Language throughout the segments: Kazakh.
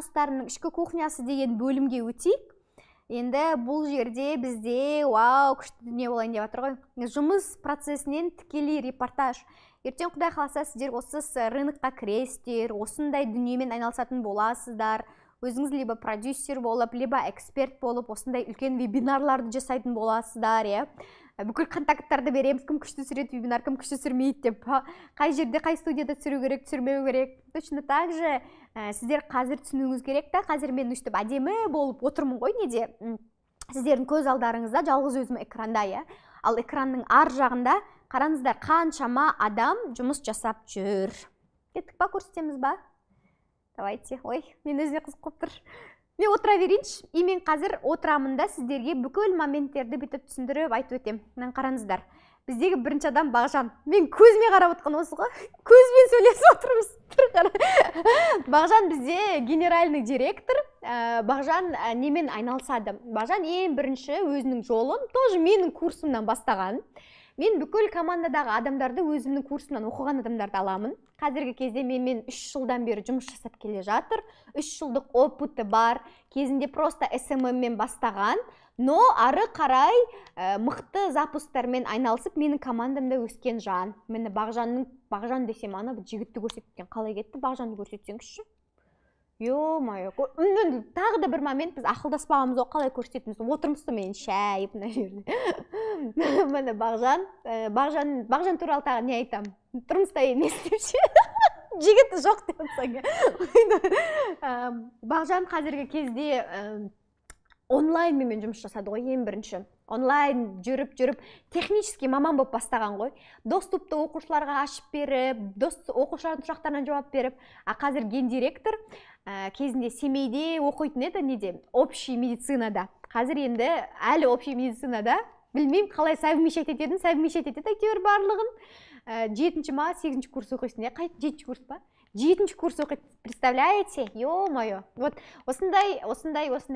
Астарының ішкі кухнясы деген бөлімге өтейік. Енді бұл жерде бізде вау, күшті дүние болайын деп жатыр ғой. Жұмыс процесінен тікелей репортаж. Ертең Құдай қаласа сіздер осы рынокқа кіресіздер, осындай дүниемен айналысатын боласыздар. Өзіңіз либо продюсер болып, либо эксперт болып, осындай үлкен вебинарларды жасайтын боласыздар, бүкіл контакттарды береміз, кім күшті түсіреді вебинар, кім күшті түсірмейді деп, қай жерде, қай студияда түсіру керек, түсірмеу керек. Точно так же сіздер қазір түсінуіңіз керек та, қазір мен өстіп әдемі болып отырмын ғой, неде? Сіздердің көз алдарыңызда жалғыз өзім экранда, ал экранның ар жағында қараңыздар, қаншама адам жұмыс жасап жүр. Кеттік па, көрсетеміз ба? Давайте, ой, мен өзіне қызық қоп тұр. Мен отыра берейінші, и мен қазір отырамын да сіздерге бүкіл моменттерді бүйтіп түсіндіріп айтып өтем. Мен қараңыздар. Біздегі бірінші адам Бағжан. Мен көзіме қарап отқан осы ғой. Көзбен сөйлесіп отырмыз. Бағжан бізде генеральный директор. Бағжан немен айналысады? Бағжан ең бірінші өзінің жолын, тоже менің курсымнан бастаған. Мен бүкіл командадағы адамдарды өзімнің курсымнан оқыған адамдарды аламын. Қазіргі кезде мен 3 жылдан бері жұмыс жасап келе жатыр. 3 жылдық опыты бар. Кезінде просто SMM-мен бастаған. Но ары қарай мықты запустармен айналысып, менің командамда өскен жан. Мені Бағжан десем, ана жігітті көрсеткен қалай кетті? Бағжанды көрсетсеңізші. Ё-майо, тағы да бір момент, біз ақылдаспағымыз о, қалай көрсететіміз. Отырмысты мен шәй, мына жерде. Міне Бағжан туралы тағы не айтам? Тұрмыста емес депші. Жігіті жоқ деп отсаң. Бағжан қазіргі кезде онлайн мен жұмыс жасады ғой, ең бірінші. Онлайн жүріп, технически маман болып бастаған ғой. Доступты оқушыларға ашып беріп, оқушылардың сұрақтарына жауап беріп, қазір гендиректор кезінде Семейде оқитын еді, неде? Общий медицинада. Қазір енді әлі общий медицинада, білмеймін қалай совмещать етеді әйтеуір барлығын. 7-ші ма, 8-ші курс оқисың, қайт 7-ші курс па? 7-ші курс оқиды, представляете? Ё-майо. Вот осындай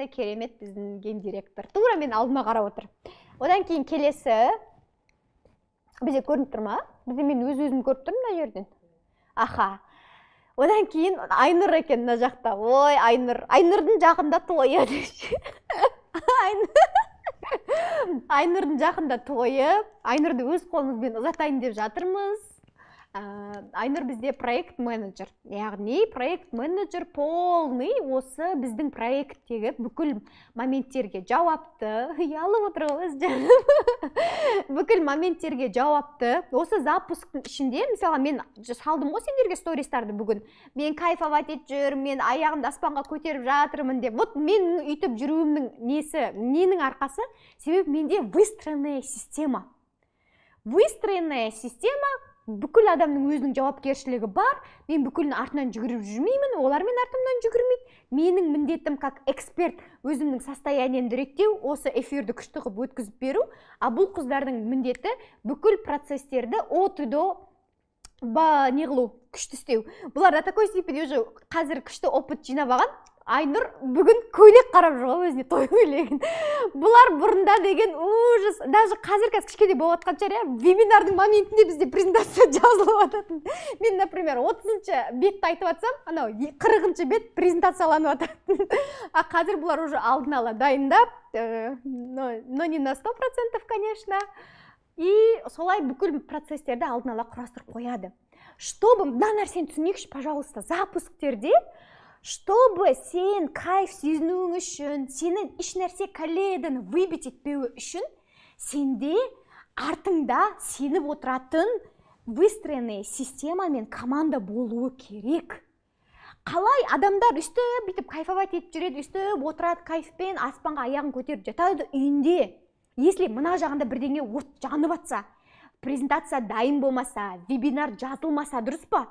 керемет біздің гендиректор. Тура мен алдыма қарап отыр. Одан кейін келесі, бізде көрініп тұр ма? Бізде мен өзім көріп тұрмын мына жерден. Аха. Одан кейін Айнұр екен мына жақта. Ой, Айнұрдың жақында тойы. Айнұрдың жақында тойы. Айнұрды өз қолымызбен ұзатайын деп жатырмыз. Айнұр бізде проект менеджер. Яғни проект менеджер полный осы біздің проекттегі бүкіл моменттерге жауапты. Ялып отыр ғой өзі. Бүкіл моменттерге жауапты. Осы запусктың ішінде, мысалы мен салдым ғой сендерге стористарды бүгін. Мен кайфовать етіп жүрмін, мен аяғымды аспанға көтеріп жатырмын деп. Вот мен үйтіп жүруімнің несі, ненің арқасы? Себебі менде выстроенная система. Выстроенная система. Бүкіл адамның өзінің жауапкершілігі бар. Мен бүкілін артынан жүгіріп жүрмеймін, олар мен артымнан жүгірмейді. Менің міндетім как эксперт өзімнің состояниемді реттеу, осы эфирді күшті қылып өткізіп беру. А бұл қыздардың міндеті бүкіл процесстерді от-до не қылу, күшті істеу. Бұлар да такой степени уже қазір күшті опыт жинап алған. Айнұр бүгін көйлек қарап жүрген өзіне, той көйлегін. Бұлар бұрында деген ужас. Даже қазір кішкене болып жатқан шығар, вебинардың моментінде бізде презентация жазылып жататын. Мен, например, 30-ші бетті айтып жатсам, анау 40-ші бет презентацияланып жататын. А қазір бұлар уже алдын ала дайындап, но не на 100%, конечно. И солай бүкіл процесстерді алдын ала құрастырып қояды. Чтобы, мына нәрсені түсінейікші, пожалуйста, запусктерде чтобы сен кайф сезінуің үшін, сенің еш нәрсе коллеядан выбить етпеуі үшін, сенде артыңда сеніп отыратын выстроенный система мен команда болуы керек. Қалай адамдар үстіп бүйтіп кайфовать етіп жүреді, үстіп отырады кайфпен, аспанға аяғын көтеріп жатады үйінде. Если мына жағында бірдеңе от жанып жатса, презентация дайын болмаса, вебинар жазылмаса, дұрыс па?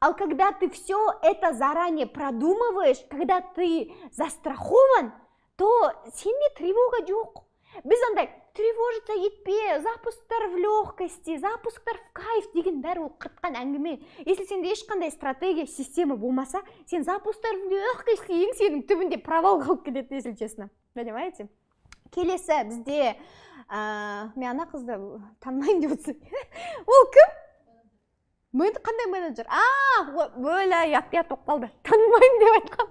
А когда ты все это заранее продумываешь, когда ты застрахован, то сенде тревога жоқ. Біз андай тревожиться етпе, запусктар в легкости, запусктар в кайф деген бәрі ол қыртқан әңгіме. Если сенде ешқандай стратегия, система болмаса, сен запусктар в легкости ең сенің түбінде провал қалып кетеді, если честно. Понимаете? Келесі бізде, мен ана қызды танымайын деп отырсың. Ол кім? Қандай менеджер? Бөлі ұят болып қалды. Танымаймын деп айтқан.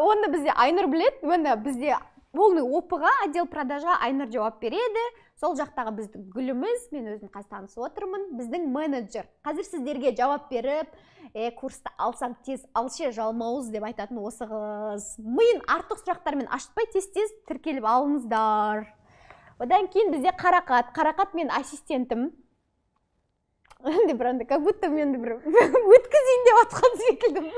Оны бізде Айнұр біледі. Оны бізде полный опыға отдел продажа Айнұр жауап береді. Сол жақтағы біздің гүліміз, мен өзім қазір танысып отырмын, біздің менеджер. Қазір сіздерге жауап беріп, курсты алсам тез алшы жалмауыз деп айтатын осы қыз. Миын артық сұрақтармен ашытпай тез-тез тіркеліп алыңыздар. Одан кейін бізде Қарақат мен ассистентім. Как будто мен бір өткізейін деп атқан секілдім.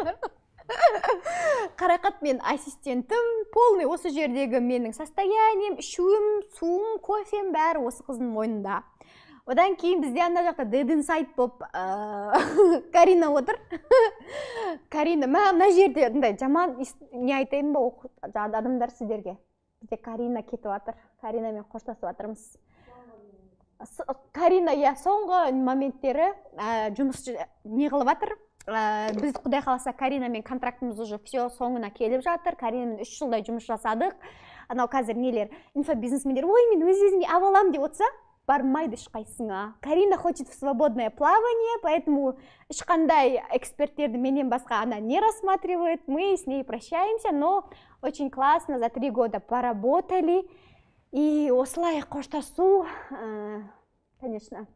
Қарақат мен ассистентім, полный осы жердегі менің состоянием, ішуім, суым, кофем бәрі осы қыздың мойнында. Одан кейін бізде ана жақта Dead Inside болып Карина отыр. Карина, мына жерде жаман не айтайын ба, адамдар сіздерге. Бізде Карина кетіп жатыр. Каринамен қоштасып жатырмыз. Карина, соңғы моменттері жұмыс не қылып жатыр. Біз құдай қаласа Каринамен контрактымыз уже все соңына келіп жатыр. Каринамен 3 жылдай жұмыс жасадық. Анау қазір нелер, инфобизнесмендер, ой, мен өз-өзіңе авалам деп отса, бармайды ешқайсыңа. Карина хочет в свободное плавание, поэтому ешқандай эксперттерді менен басқа она не рассматривает. Мы с ней прощаемся, но очень классно, за 3 года поработали. И осылай қоштасу, конечно,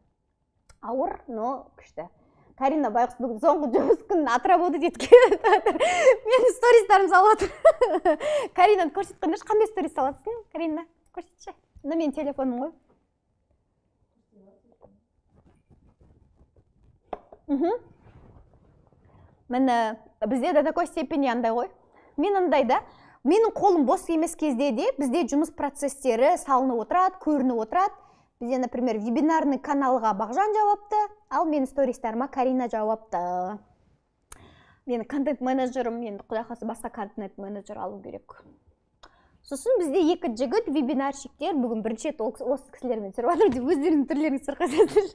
ауыр, но күшті. Карина байғұс бүгін соңғы жұмыс күнін отработать еткен. Мен стористарым салып отыр. Каринаны көрсеткенде қандай сторис саласың? Карина, көрсетші. Мына менің телефоным ғой. Міне бізде до такой степени андай ғой. Мен андай да, менің қолым бос емес кезде де бізде жұмыс процесстері салынып отырады, көрініп отырады. Бізде, например, вебинарный каналға Бағжан жауапты, ал менің стористарыма Карина жауапты. Менің контент-менеджерім, енді құдай қаласа басқа контент-менеджер алу керек. Сосын бізде 2 жігіт вебинарщиктер бүгін бірінші рет осы кісілермен түсіріп жатыр деп өздерінің түрлерін сұрқасатыр.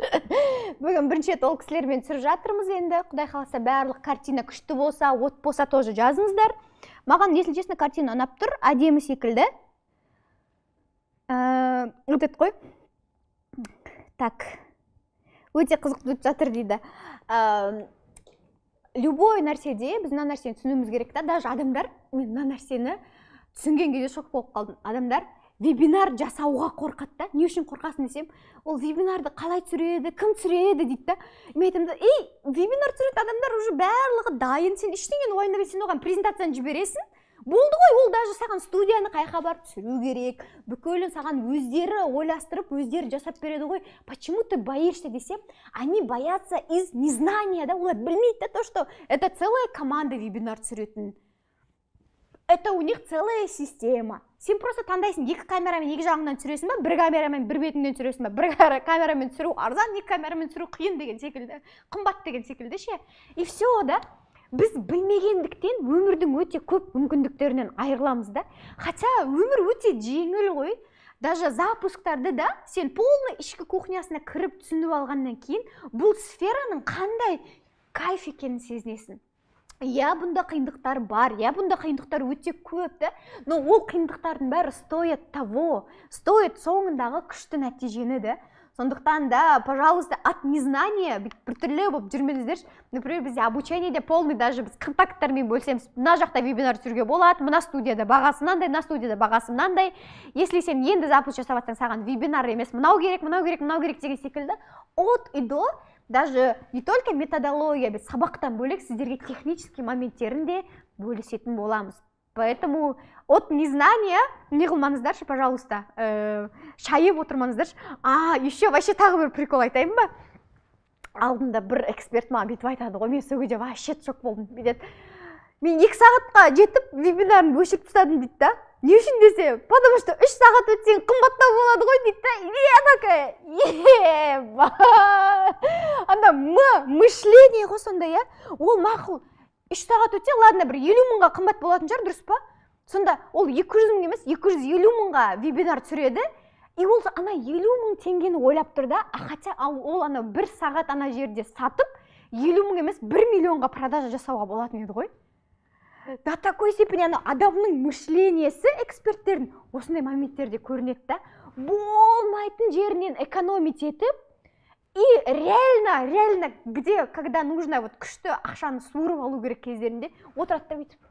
Бүгін бірінші рет ол кісілермен түсіріп жатырмыз енді. Құдай қаласа барлық картина күшті болса, от болса тоже жазыңыздар. Маған, если честно, картина ұнап тұр, әдемі секілді. Өтет қой. Так, өте қызықты өтіп жатыр дейді. Любой нәрседе біз мына нәрсені түсінуіміз керек та, даже адамдар, мен мына нәрсені түсінген кезде шок болып қалдым. Адамдар вебинар жасауға қорқады да. Не үшін қорқасын десем, ол вебинарды қалай түсіреді, кім түсіреді дейді да. Мен айтамын да, вебинар түсіретін адамдар уже барлығы дайын, сен ештеңені ойнап, сен оған презентацияны жібересің. Болды ғой, ол даже саған студияны қайқа барып түсіру керек. Бүкілін саған өздері ойластырып, өздері жасап береді ғой. Почему ты боишься десем? Они боятся из незнания, да? Олар білмейді то, что это целая команда вебинар түсіретін. Это у них целая система. Сен просто таңдайсың, 2 камерамен 2 жағынан түсіресің ба, 1 камерамен 1 бетіңнен түсіресің ба, 1 камерамен түсіру арзан, 2 камерамен түсіру қиын деген секілді, қымбат деген секілді ше. И все, да? Біз білмегендіктен өмірдің өте көп мүмкіндіктерінен айырыламыз да. Хотя өмір өте жеңіл ғой. Даже запусктарды да сен полный ішкі кухнясына кіріп түсініп алғаннан кейін бұл сфераның қандай кайф екенін сезінесің. Я, бұнда қиындықтар бар, я, бұнда қиындықтар өте көп да. Но ол қиындықтардың бәрі стоит того, стоит соңындағы күшті нәтижені да. Сондықтан да, пожалуйста, от незнания біртүрлі болып жүрмеңіздер. Например, бізде обучениеде полный даже біз контакттармен бөлсеміз, мына жақта вебинар түсіруге болады, мына студияда бағасы мынандай, мына студияда бағасы мынандай. Если сен енді запуск жасап жатсаң, саған вебинар емес, мынау керек, мынау керек, мынау керек деген секілді, от и до, даже не только методология, біз сабақтан бөлек сіздерге технический моменттерін де бөлісетін боламыз. Поэтому от незнания не қылмаңыздаршы, пожалуйста, шайып отырмаңыздаршы. Еще вообще тағы бір прикол айтайын ба? Алдында бір эксперт маған бүйтіп айтады ғой, мен сол кезде вообще шок болдым. Мен 2 сағатқа жетіп вебинарын өшіріп тастадым дейді да. Не үшін десе, потому что 3 сағат өтсең қымбаттау болады ғой дейді да. Я такая, анда мышление ғой сонда, я? Ол мақұл. 3 сағат өтсе, ладно, бір 50 мыңға қымбат болатын жар, дұрыс па? Сонда ол 200 мың емес, 250 мыңға вебинар түсіреді, и ол ана 50 мың теңгені ойлап тұр да, хотя ол ана 1 сағат ана жерде сатып, 50 мың емес, 1 миллионға продажа жасауға болатын еді ғой. До такой степени адамның мышлениесі эксперттердің осындай моменттерде көрінеді да, болмайтын жерінен экономить етіп, И реально, где, когда нужно вот күшті ақшаны суырып алу керек кездерінде отырады да бүйтіп.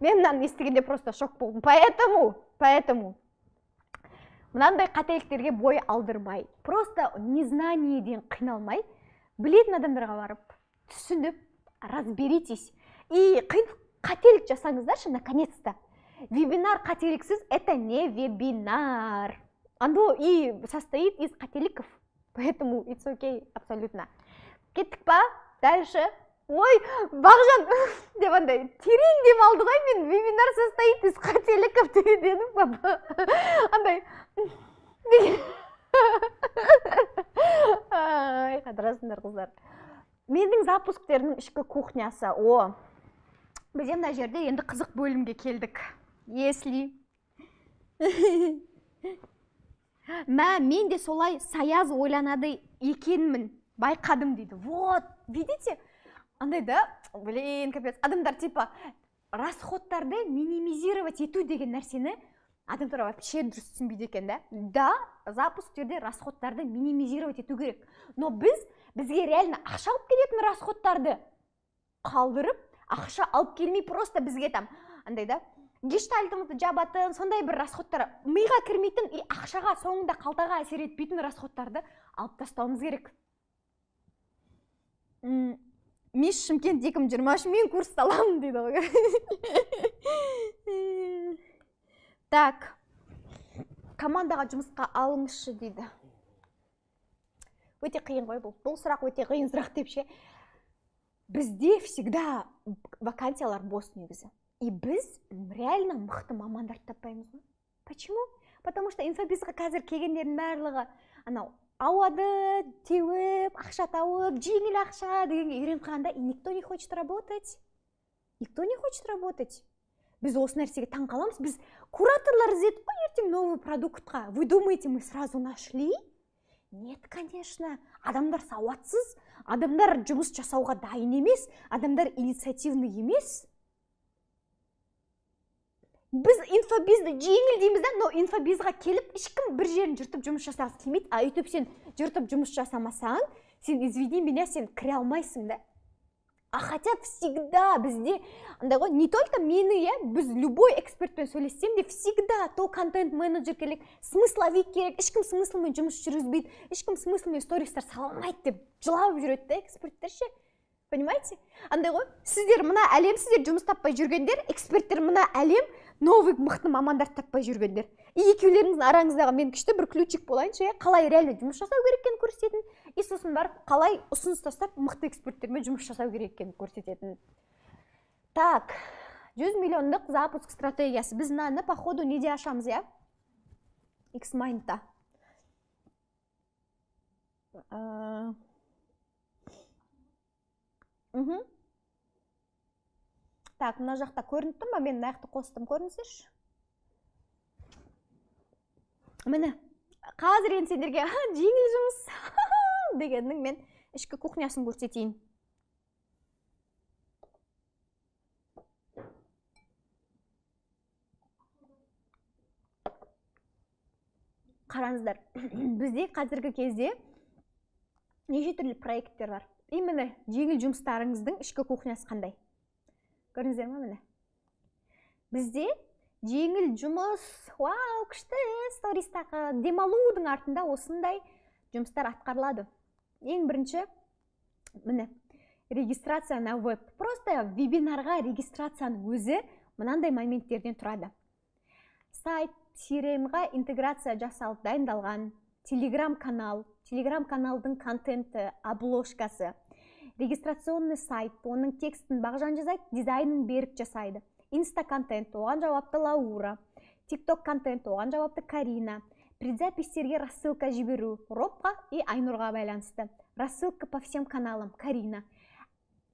Мен мынаны естігенде просто шок болдым. Поэтому мынандай қателіктерге бой алдырмай, просто незнаниеден қиналмай, білетін адамдарға барып, түсініп, разберитесь. И қателік жасаңыздаршы, наконец-то. Вебинар қателіксіз, это не вебинар. Оно и состоит из қателіков. Поэтому it's okay, абсолютно. Кеттік па? Дальше. Ой, Бағжан, деп андай, терең дем алды ғой, мен вебинар состоит из қателіков дедім, папа. Андай. Ай, қадырасыңдар қыздар. Менің запусктердің ішкі кухнясы. Біз мына жерде енді қызық бөлімге келдік. Если мен де солай саяз ойланады екенмін, байқадым дейді. Вот, видите? Андай да, капец, адамдар типа расходтарды минимизировать ету деген нәрсені адамдар вообще дұрыс түсінбейді екен, да? Да, запусктерде расходтарды минимизировать ету керек. Но бізге реально ақша алып келетін расходтарды қалдырып, ақша алып келмей просто бізге там, андай да, гештальтымызды жабатын, сондай бір расходтар, миға кірмейтін и ақшаға соңында қалтаға әсер етпейтін расходтарды алып тастауымыз керек. Миш Шымкент 2023 мен курс аламын дейді ғой. Так, командаға жұмысқа алыңызшы дейді. Өте қиын ғой бұл. Бұл сұрақ өте қиын сұрақ деп ше. Бізде всегда вакансиялар бос негізі. И біз реально мықты мамандар таппаймыз ғой. Почему? Потому что инфобизға қазір келгендердің барлығы анау ауады теуіп, ақша тауып, жеңіл ақша дегенге үйреніп қалғанда, и никто не хочет работать. Никто не хочет работать. Біз осы нәрсеге таң қаламыз. Біз кураторлар іздедік қой ертең новый продуктқа. Вы думаете, мы сразу нашли? Нет, конечно. Адамдар сауатсыз, адамдар жұмыс жасауға дайын емес, адамдар инициативный емес. Біз инфобизді жеңіл дейміз да, но инфобизға келіп, ешкім бір жерін жыртып жұмыс жасағысы келмейді. А өйтіп сен жыртып жұмыс жасамасаң, сен, извини меня, сен кіре алмайсың да. А хотя всегда бізде, андай ғой, не только мені, біз любой экспертпен сөйлессем де, всегда то контент-менеджер керек, смысловик керек, ешкім смыслмен жұмыс жүргізбейді, ешкім смыслмен стористар саламайды деп жылап жүреді да эксперттер ше. Понимаете? Андай ғой, сіздер мына әлем, сіздер жұмыс таппай жүргендер, эксперттер мына әлем, новый мықты мамандар таппай жүргендер. И екеулеріңіздің араңыздағы мен күшті бір ключик болайыншы, қалай реально жұмыс жасау керек екенін көрсететін, и сосын барып қалай ұсыныс тастап мықты эксперттермен жұмыс жасау керек екенін көрсететін. Так, 100 миллиондық запуск стратегиясы. Біз мынаны по ходу неде ашамыз, я? Xmind-та. Так, мына жақта көрініп тұр ма? Мен нақты қостым, көрінсеш? Міне, қазір енді сендерге жеңіл жұмыс дегеннің мен ішкі кухнясын көрсетейін. Қараңыздар, бізде қазіргі кезде неше түрлі проекттер бар. Именно жеңіл жұмыстарыңыздың ішкі кухнясы қандай? Көріңіздер ма міне? Бізде жеңіл жұмыс, вау, күшті, стористағы демалудың артында осындай жұмыстар атқарылады. Ең бірінші, міне, регистрация на веб. Просто вебинарға регистрацияның өзі мынандай моменттерден тұрады. Сайт, CRM-ға интеграция жасалып дайындалған, телеграм-канал, телеграм-каналдың контенті, обложкасы, регистрационный сайт, оның текстін Бағжан жазайды, дизайнын беріп жасайды. Инста-контент, оған жауапты Лаура, TikTok-контент, оған жауапты Карина, предзапистерге рассылка жіберу, Робқа и Айнұрға байланысты. Рассылка по всем каналам, Карина.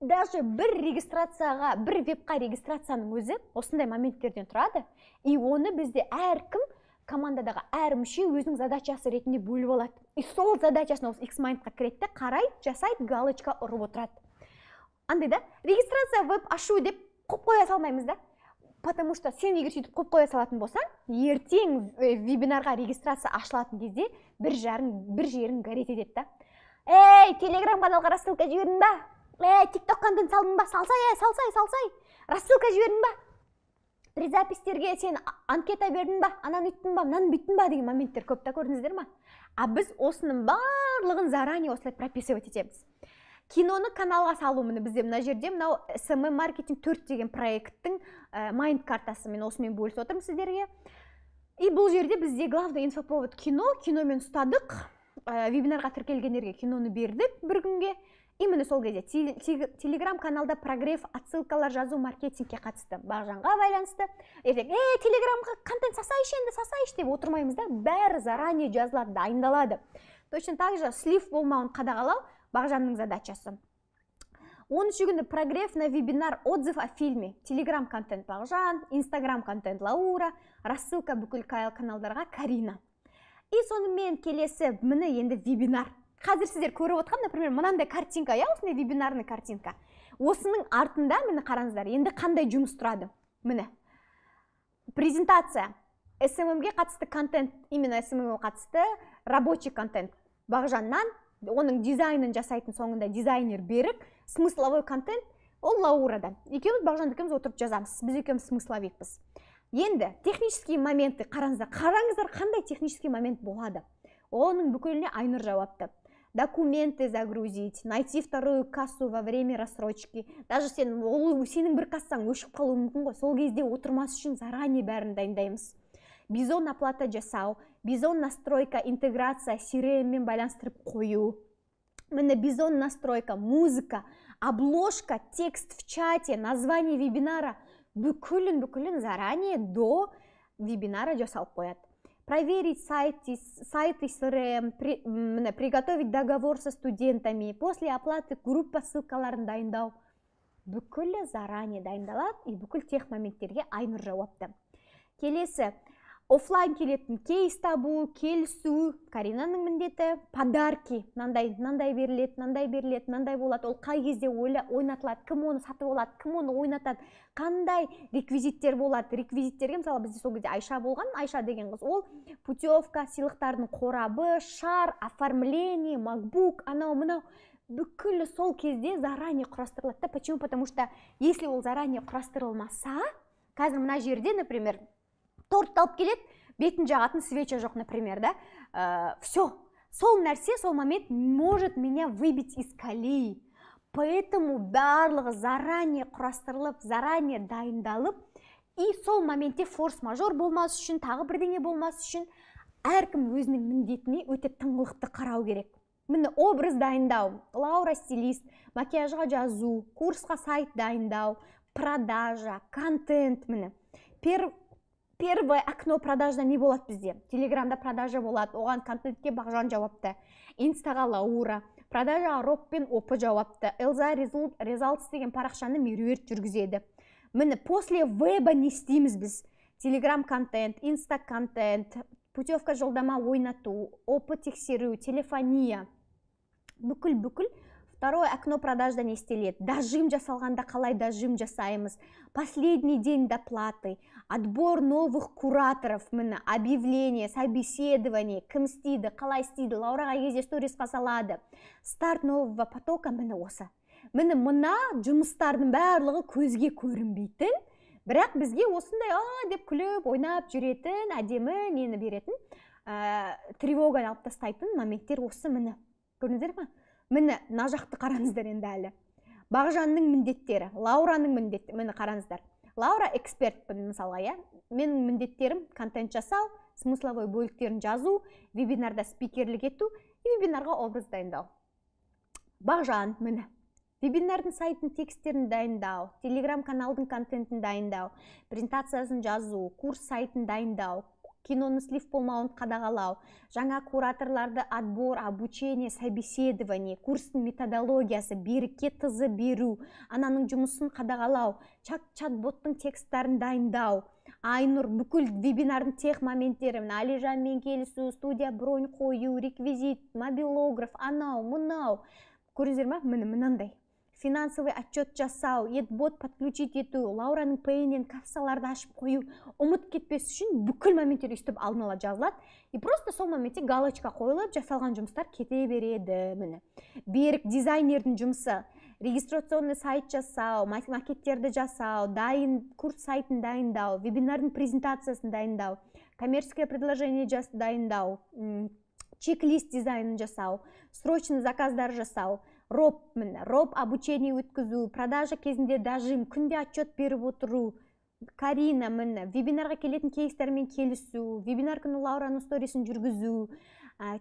Даже бір регистрацияға, бір вебқа регистрацияның өзі осындай моменттерден тұрады. И оны бізде әркім, командадағы әр мүше өзінің задачасы ретінде бөліп алады. И сол задачасын осы Xmind-қа кіретті, қарайды, жасайды, галочка ұрып отырады. Андай да, регистрация веб ашу деп қоя салмаймыз да. потому что сен егер сөйтіп қойып қоя салатын болсаң, ертең вебинарға регистрация ашылатын кезде бір жерің горет етеді да. Ей, телеграм каналға рассылка жібердің ба? Ей, тикток контент салдың ба? Салсай. Рассылка жібердің ба? При запистерге сен анкета бердің ба? Ананы үйттің ба? Мынаны бүйттің ба? Деген моменттер көп та көрдіңіздер ма? А біз осының барлығын заранее осылай прописывать етеміз. Киноны каналға салу міне бізде мына жерде мынау SMM маркетинг 4 деген проекттің майнд картасы, мен осымен бөлісіп отырмын сіздерге. И бұл жерде бізде главный инфоповод киномен ұстадық, вебинарға тіркелгендерге киноны бердік бір күнге. И міне сол кезде телеграм каналда прогрев отсылкалар жазу маркетингке қатысты, Бағжанға байланысты. Ертең, телеграмға контент сасайшы деп отырмаймыз да, бәрі заранее жазылады, дайындалады. Точно так же слив болмауын қадағалау Бағжанның задачасы. 13 күні прогрев на вебинар отзыв о фильме. Телеграм контент Бағжан, Инстаграм контент Лаура, рассылка бүкіл каналдарға Карина. И сонымен келесі міне енді вебинар. Қазір сіздер көріп отқан, например, мынандай картинка, осындай вебинарный картинка. Осының артында міне қараңыздар, енді қандай жұмыс тұрады. Міне презентация, SMM-ге қатысты контент, именно SMM-ге қатысты рабочий контент Бағжаннан, оның дизайнын жасайтын соңында дизайнер беріп, смысловой контент ол Лаурадан. Екеуміз Бағжандыкіміз отырып жазамыз, біз екеуміз смысловикпіз. Енді технический моменты қараңыздар қандай технический момент болады. Оның бүкіліне Айнұр жауапты. Документы загрузить, найти вторую кассу во время рассрочки. Даже сенің бір кассаң өшіп қалуы мүмкін ғой. Сол кезде отырмас үшін заранее бәрін дайындаймыз. Бизон оплата жасау, бизон настройка, интеграция, CRM-мен байланыстырып қою. Міне бизон настройка, музыка, обложка, текст в чате, название вебинара. Бүкілін заранее до вебинара жасалып қояды. Проверить сайты CRM, приготовить договор со студентами, после оплаты группа ссылкаларын дайындау. Бүкілі заранее дайындалады, и бүкіл тех моменттерге Айнұр жауапты. Келесі, офлайн келетін кейс табу, келісу, Каринаның міндеті, подарки, нандай берілет, нандай болады, ол қай кезде ойнатылады, кім оны сатып алады, кім оны ойнатады, қандай реквизиттер болады. Реквизиттерге, мысалы, бізде сол кезде Айша болған, Айша деген қыз, ол путевка, сыйлықтардың қорабы, шар, оформление, макбук, анау-мынау, бүкілі сол кезде заранее құрастырылады. Почему? Потому что если ол заранее құрастырылмаса, қазір мына жерде, например, торт алып келеді, бетін жағатын свеча жоқ, например, да? Все. Сол нәрсе, сол момент может меня выбить из колеи. Поэтому барлығы заранее құрастырылып, заранее дайындалып, и сол моментте форс-мажор болмас үшін, тағы бірдеңе болмас үшін, әркім өзінің міндетіне өте тыңғылықты қарау керек. Міне образ дайындау, Лаура стилист, макияжға жазу, курсқа сайт дайындау, продажа, контент, міне. Первое окно продажда не болады бізде. Телеграмда продажа болады, оған контентке Бағжан жауапты. Инстаға Лаура, продажа Рок пен Опы жауапты. Элза Results деген парақшаны Меруерт жүргізеді. Міне, после веба не істейміз біз. Телеграм контент, инста контент, путевка жолдама ойнату, Опы тексеру, телефония. Бүкіл. Второе окно продажда не істеледі. Дажим жасалғанда қалай дажим жасаймыз. Последний день доплаты, отбор новых кураторов, міне, объявление, собеседование, кім істейді, қалай істейді, Лаураға кезде сторисқа салады. Старт нового потока, міне осы. Міне мына жұмыстардың барлығы көзге көрінбейтін, бірақ бізге осындай деп күліп, ойнап жүретін, әдемі нені беретін, тревога алып тастайтын моменттер осы, міне. Көрдіңіздер ме? Міне, мына жақты қараңыздар енді әлі. Бағжанның міндеттері, Лаураның міндеті, міне қараңыздар. Лаура эксперт, мысалға, я. Менің міндеттерім контент жасау, смысловой бөліктерін жазу, вебинарда спикерлік ету, вебинарға образ дайындау. Бағжан, міне. Вебинардың сайтын тексттерін дайындау, телеграм каналдың контентін дайындау, презентациясын жазу, курс сайтын дайындау, киноны слив болмауын қадағалау, жаңа кураторларды отбор, обучение, собеседование, курстың методологиясы, береке тызы беру, ананың жұмысын қадағалау, чат-боттың тексттарын дайындау, Айнұр бүкіл вебинардың тех моменттері, Алижанмен келісу, студия бронь қою, реквизит, мобилограф, анау, мұнау. Көріңіздер ме? Міне мынандай. финансовый отчет жасау, бот подключить ету, Лаураның пейінен кассаларды ашып қою, ұмыт кетпес үшін бүкіл моменттер үстіп алдын ала жазылады. И просто сол моментте галочка қойылып, жасалған жұмыстар кете береді. Міне. Берік дизайнердің жұмысы, регистрационный сайт жасау, макеттерді жасау, курс сайтын дайындау, вебинардың презентациясын дайындау, коммерческое предложение дайындау, чек-лист дизайнын жасау, срочный заказдар жасау, роб обучение өткізу, продажа кезінде дажим, күнде отчет беріп отыру, Карина вебинарға келетін кейстермен келісу, вебинар күні Лаураның сторисін жүргізу,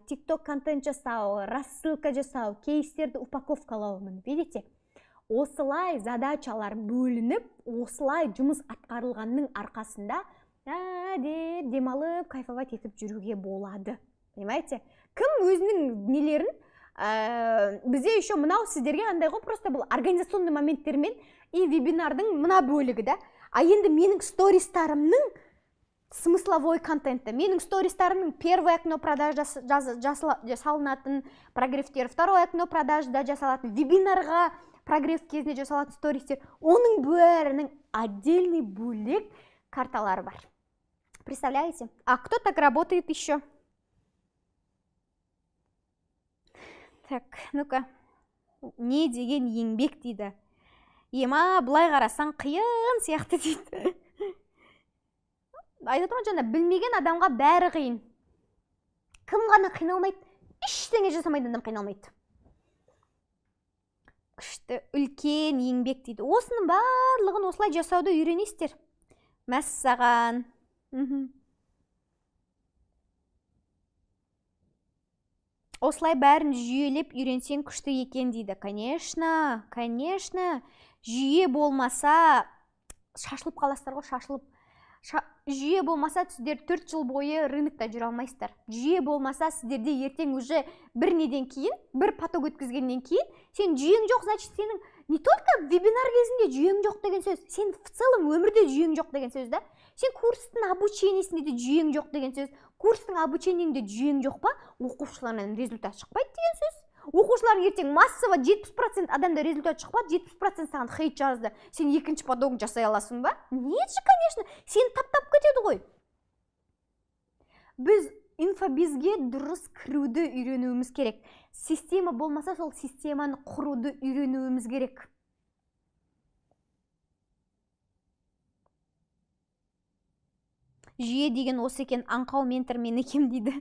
TikTok контент жасау, рассылка жасау, кейстерді упаковкалау. Видите? Осылай задачалар бөлініп, осылай жұмыс атқарылғанның арқасында демалып, кайфовать етіп жүруге болады. Понимаете? Кім өзінің нелерін, бізде еще мынау сіздерге андай ғой, просто бұл организационный моменттермен и вебинардың мына бөлігі да. А енді менің стористарымның смысловой контенті, менің стористарымның первое окно продаж жасалынатын прогревтер, второе окно продажда жасалатын, вебинарға прогрев кезінде жасалатын стористер, оның бәрінің отдельный бөлек карталары бар. Представляете? А кто так работает еще? Так, ну-ка, не деген еңбек дейді. Ема, бұлай қарасаң қиын сияқты дейді. Айтып тұрмын жаңа, білмеген адамға бәрі қиын. Кім ғана қиналмайды? Ештеңе жасамайды адам қиналмайды. Күшті, үлкен еңбек дейді. Осының барлығын осылай жасауды үйренесіздер. Мәссаған. Осылай бәрін жүйелеп үйренсең күшті екен дейді. Конечно, конечно. Жүйе болмаса, шашылып қаласыздар ғой, шашылып. Жүйе болмаса, сіздер 4 жыл бойы рынокта жүре алмайсыздар. Жүйе болмаса, сіздерде ертең уже бір неден кейін, бір поток өткізгеннен кейін, сен жүйең жоқ, значит, сенің не только вебинар кезінде жүйең жоқ деген сөз, сен в целом өмірде жүйең жоқ деген сөз да. Сен курстың обучениесінде де жүйең жоқ деген сөз. Курстың обучениеңде жүйең жоқ па, оқушыларынан результат шықпайды деген сөз. Оқушылардың ертең массово 70% адамда результат шықпады, 70% саған хейт жазды. Сен екінші потогын жасай аласың ба? Нет же, конечно. Сен таптап кетеді ғой. Біз инфобизге дұрыс кіруді үйренуіміз керек. Система болмаса, сол системаны құруды үйренуіміз керек. Жүйе деген осы екен, аңқау ментор мені кем дейді.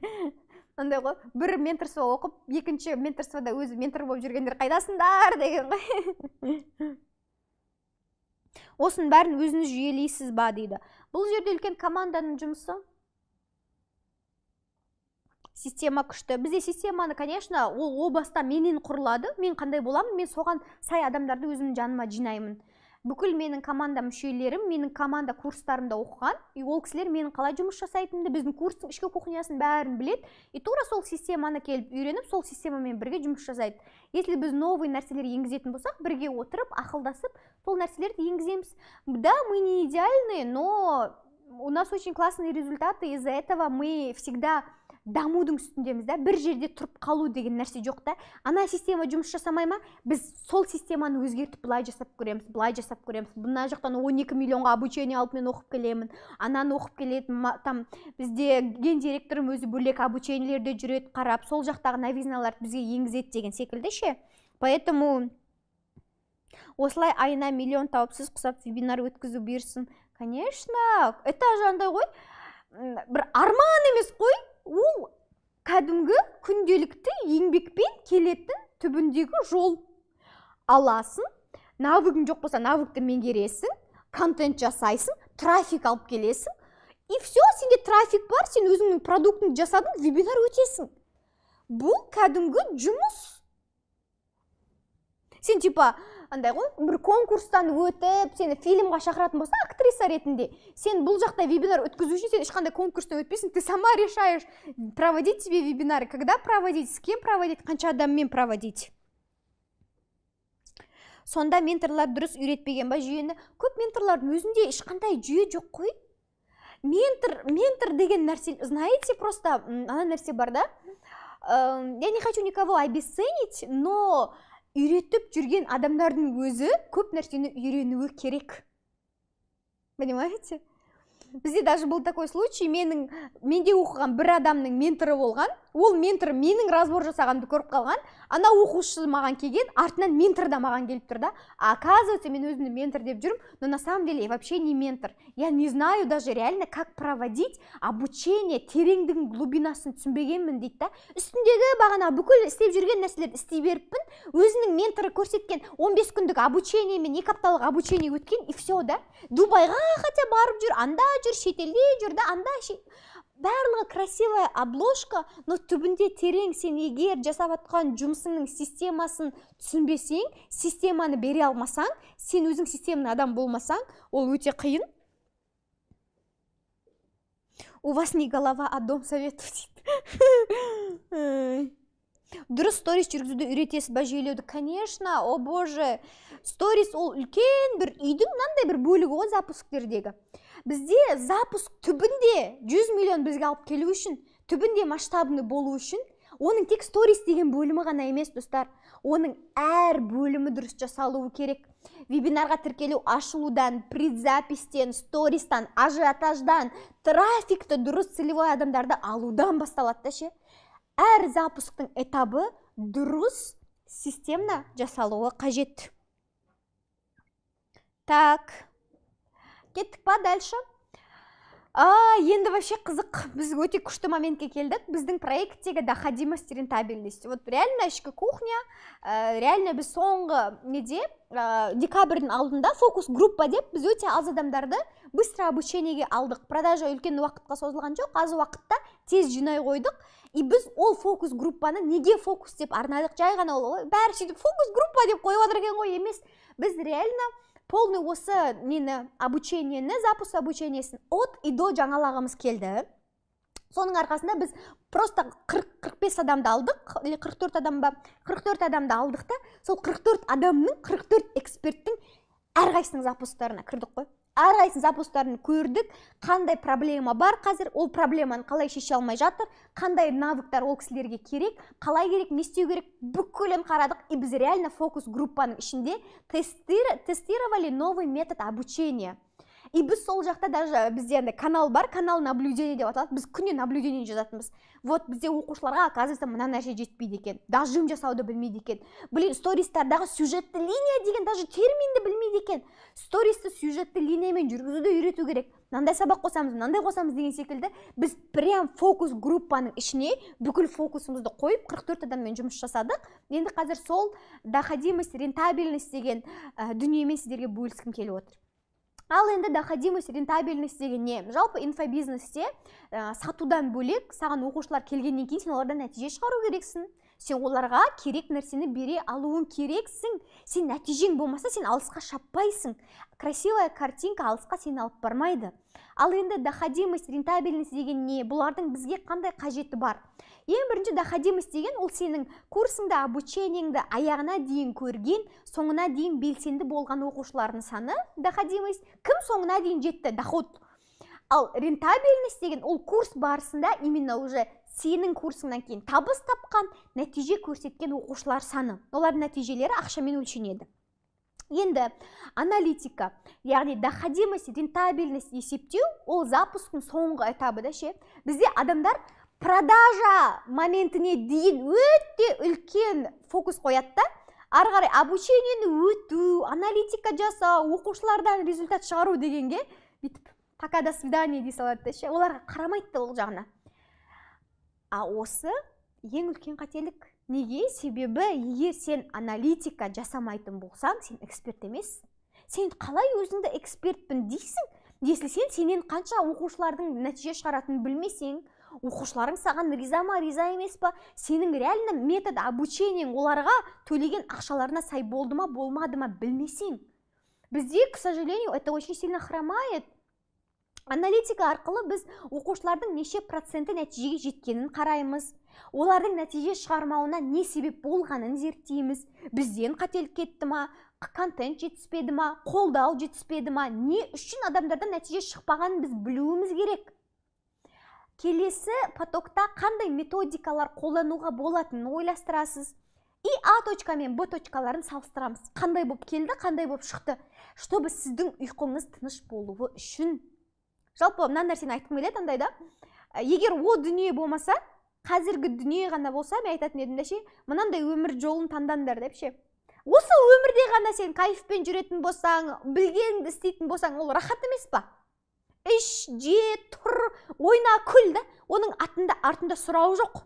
Андай ғой, бір менторство оқып, екінші менторствода өзі ментор болып жүргендер қайдасыңдар деген ғой. Осының бәрін өзіңіз жүйелейсіз ба дейді. Бұл жерде үлкен команданың жұмысы. Система күшті. Бізде системаны, конечно, ол баста менен құрылады. Мен қандай боламын, мен соған сай адамдарды өзімнің жаныма жинаймын. Бүкіл менің команда мүшелерім, менің команда курстарымда оқыған, и ол кісілер менің қалай жұмыс жасайтынымды, біздің курстың ішкі кухнясын бәрін білет, и тура сол системаны келіп үйреніп, сол системамен бірге жұмыс жасайды. Если біз новый нәрселер енгізетін болсақ, бірге отырып, ақылдасып, сол нәрселерді енгіземіз. Да, мы не идеальные, но у нас очень классные результаты, из-за этого мы всегда дамудың үстіндеміз да, бір жерде тұрып қалу деген нәрсе жоқ та. Ана система жұмыс жасамай ма, біз сол системаны өзгертіп былай жасап көреміз, былай жасап көреміз. Бұна жақтан 12 миллионға обучение алып мен оқып келемін, ананы оқып келетін, там бізде ген директорым өзі бөлек обучениелерде жүреді, қарап, сол жақтағы новизналарды бізге енгізеді деген секілді ше. Поэтому осылай айына миллион тауып сіз құсап вебинар өткізу берсін. Конечно, это жандай ғой, бір арман емес қой. Ол кәдімгі күнделікті еңбекпен келетін түбіндегі жол. Аласың, навыгың жоқ болса навыкты меңгересің, контент жасайсың, трафик алып келесің. И все, сенде трафик бар, сен өзіңнің продуктыңды жасадың, вебинар өтесің. Бұл кәдімгі жұмыс. Сен типа, андай ғой, бір конкурстан өтіп, сені фильмға шақыратын болса, актриса ретінде, сен бұл жақта вебинар өткізу үшін сен ешқандай конкурстан өтпейсің, ты сама решаешь, проводить тебе вебинары, когда проводить, с кем проводить, қанша адаммен проводить. Сонда менторлар дұрыс үйретпеген ба жүйені? Көп менторлардың өзінде ешқандай жүйе жоқ қой. Ментор деген нәрсе, знаете, просто ана нәрсе бар да. Я не хочу никого обесценить, но үйретіп жүрген адамдардың өзі көп нәрсені үйренуі керек. Понимаете? Бізде даже был такой случай, менде оқыған бір адамның менторы болған, ол ментор менің разбор жасағанымды көріп қалған, ана оқушы маған келген, артынан ментор да маған келіп тұр да. Оказывается, мен өзімді ментор деп жүрмін, но на самом деле я вообще не ментор. Я не знаю даже реально, как проводить обучение, тереңдігін глубинасын түсінбегенмін дейді да. Үстіндегі бағана бүкіл істеп жүрген нәрселерді істей беріппін, өзінің менторы көрсеткен 15 күндік обучение мен 2 апталық обучение өткен, и все да. Дубайға хотя барып жүр, анда жүр, шетелде жүр да, анда барлығы красивая обложка, но түбінде терең сен егер жасап атқан жұмысыңның системасын түсінбесең, системаны бере алмасаң, сен өзің системный адам болмасаң, ол өте қиын. У вас не голова, а дом советует. Дұрыс сторис жүргізуді үйретесіз ба жүйелеуді? Конечно, о боже. Сторис ол үлкен бір үйдің мынандай бір бөлігі ғой запусктердегі. Бізде запуск түбінде 100 миллион бізге алып келу үшін, түбінде масштабны болу үшін, оның тек сторис деген бөлімі ғана емес, достар. Оның әр бөлімі дұрыс жасалуы керек. Вебинарға тіркелу ашылудан, предзапистен, стористан, ажиотаждан, трафикті дұрыс целевой адамдарды алудан басталады да ше. Әр запусктың этабы дұрыс системна жасалуы қажет. Так, кеттік па дальше? Енді вообще қызық, біз өте күшті моментке келдік. Біздің проекттегі доходимость, рентабельность. Вот реально ішкі кухня, реально біз соңғы неде, декабрьдің алдында фокус группа деп, біз өте аз адамдарды быстро обучениеге алдық. Продажа үлкен уақытқа созылған жоқ, аз уақытта тез жинай қойдық. И біз ол фокус группаны неге фокус деп арнадық? Жай ғана ол бәрі сөйтіп фокус группа деп қойып отырген ғой емес. Біз реально полный осы обучениені, запуск обучениесін от и до жаңалағымыз келді. Соның арқасында біз просто 40-45 адамды алдық, или 44 адам ба, 44 адамды алдық та, сол 44 адамның, 44 эксперттің әрқайсының запусктарына кірдік қой. Әрқайсының запусктарын көрдік, қандай проблема бар қазір, ол проблеманы қалай шеше алмай жатыр, қандай навыктар ол кісілерге керек, қалай керек, не істеу керек, бүкілін қарадық. И біз реально фокус группаның ішінде тестировали новый метод обучения. И біз сол жақта даже бізде канал бар, канал наблюдения деп аталады. Біз күнде наблюдение жазатынбыз. Вот бізде оқушыларға оказывается мына нәрсе жетпейді екен, дажым жасауды білмейді екен. Блин, стористардағы сюжетті линия деген даже терминді білмейді екен. Стористі сюжетті линиямен жүргізуді үйрету керек. Мынандай сабақ қосамыз, мынандай қосамыз деген секілді. Біз прям фокус группаның ішіне бүкіл фокусымызды қойып 44 адаммен жұмыс жасадық. Енді қазір сол доходимость, рентабельность деген дүниемен сіздерге бөліскім келіп отыр. Ал енді доходимость, рентабельность деген не? Жалпы инфобизнесте сатудан бөлек, саған оқушылар келгеннен кейін сен олардан нәтиже шығару керексің. Сен оларға керек нәрсені бере алуың керексің. Сен нәтижең болмаса, сен алысқа шаппайсың. Красивая картинка алысқа сені алып бармайды. Ал енді доходимость, рентабельность деген не? Бұлардың бізге қандай қажеті бар? Ең бірінші доходимость деген ол сенің курсыңды, обучениеңді аяғына дейін көрген, соңына дейін белсенді болған оқушылардың саны. Доходимость кім соңына дейін жетті? Доход. Ал рентабельность деген ол курс барысында именно уже сенің курсыңнан кейін табыс тапқан, нәтиже көрсеткен оқушылар саны. Олардың нәтижелері ақшамен өлшенеді. Енді аналитика, яғни доходимость, рентабельность есептеу, ол запускың соңғы этабы да ше. Бізде адамдар продажа моментіне дейін өте үлкен фокус қояды да, ары қарай обучениені өту, аналитика жасау, оқушылардан результат шығару дегенге бүйтіп пока до свидания дей салады да ше. Оларға қарамайды ол жағына. А осы ең үлкен қателік. Неге? Себебі егер сен аналитика жасамайтын болсаң, сен эксперт емессің. Сен қалай өзіңді экспертпін дейсің? Если сенен қанша оқушылардың нәтиже шығаратынын білмесең, оқушыларың саған риза ма, риза емес па, сенің реально метод обучениең оларға төлеген ақшаларына сай болды ма, болмады ма білмесең. Бізде, к сожалению, это очень сильно хромает. Аналитика арқылы біз оқушылардың неше проценті нәтижеге жеткенін қараймыз. Олардың нәтиже шығармауына не себеп болғанын зерттейміз. Бізден қателік кетті ма, контент жетіспеді ма, қолдау жетіспеді ма, не үшін адамдардан нәтиже шықпағанын біз білуіміз керек. Келесі потокта қандай методикалар қолдануға болатынын ойластырасыз. и А точка мен Б точкаларын салыстырамыз. Қандай болып келді, қандай болып шықты. Чтобы сіздің ұйқыңыз тыныш болуы үшін. Жалпы мына нәрсені айтқым келеді андай да. Егер о дүние болмаса, қазіргі дүние ғана болса, мен айтатын едім де ше, мынандай өмір жолын таңдаңдар деп ше. Осы өмірде ғана сен кайфпен жүретін болсаң, білгеніңді істейтін болсаң, ол рахат емес па? Іш, же, тұр, ойна, күл да, оның артында сұрау жоқ.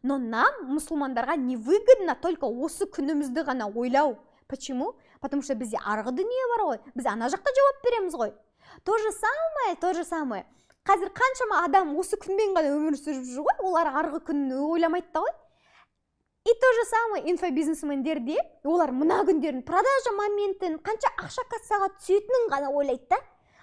Но нам, мұсылмандарға, невыгодно только осы күнімізді ғана ойлау. Почему? Потому что бізде арғы дүние бар ғой, біз ана жақта жауап береміз ғой. То же самое. Қазір қаншама адам осы күнмен ғана өмір сүріп жүр ғой, олар арғы күнін ойламайды да ғой. И то же самое инфобизнесмендерде, олар мына күндерін, продажа моментін, қанша ақша кассаға түсетінін ғана ойлайды да.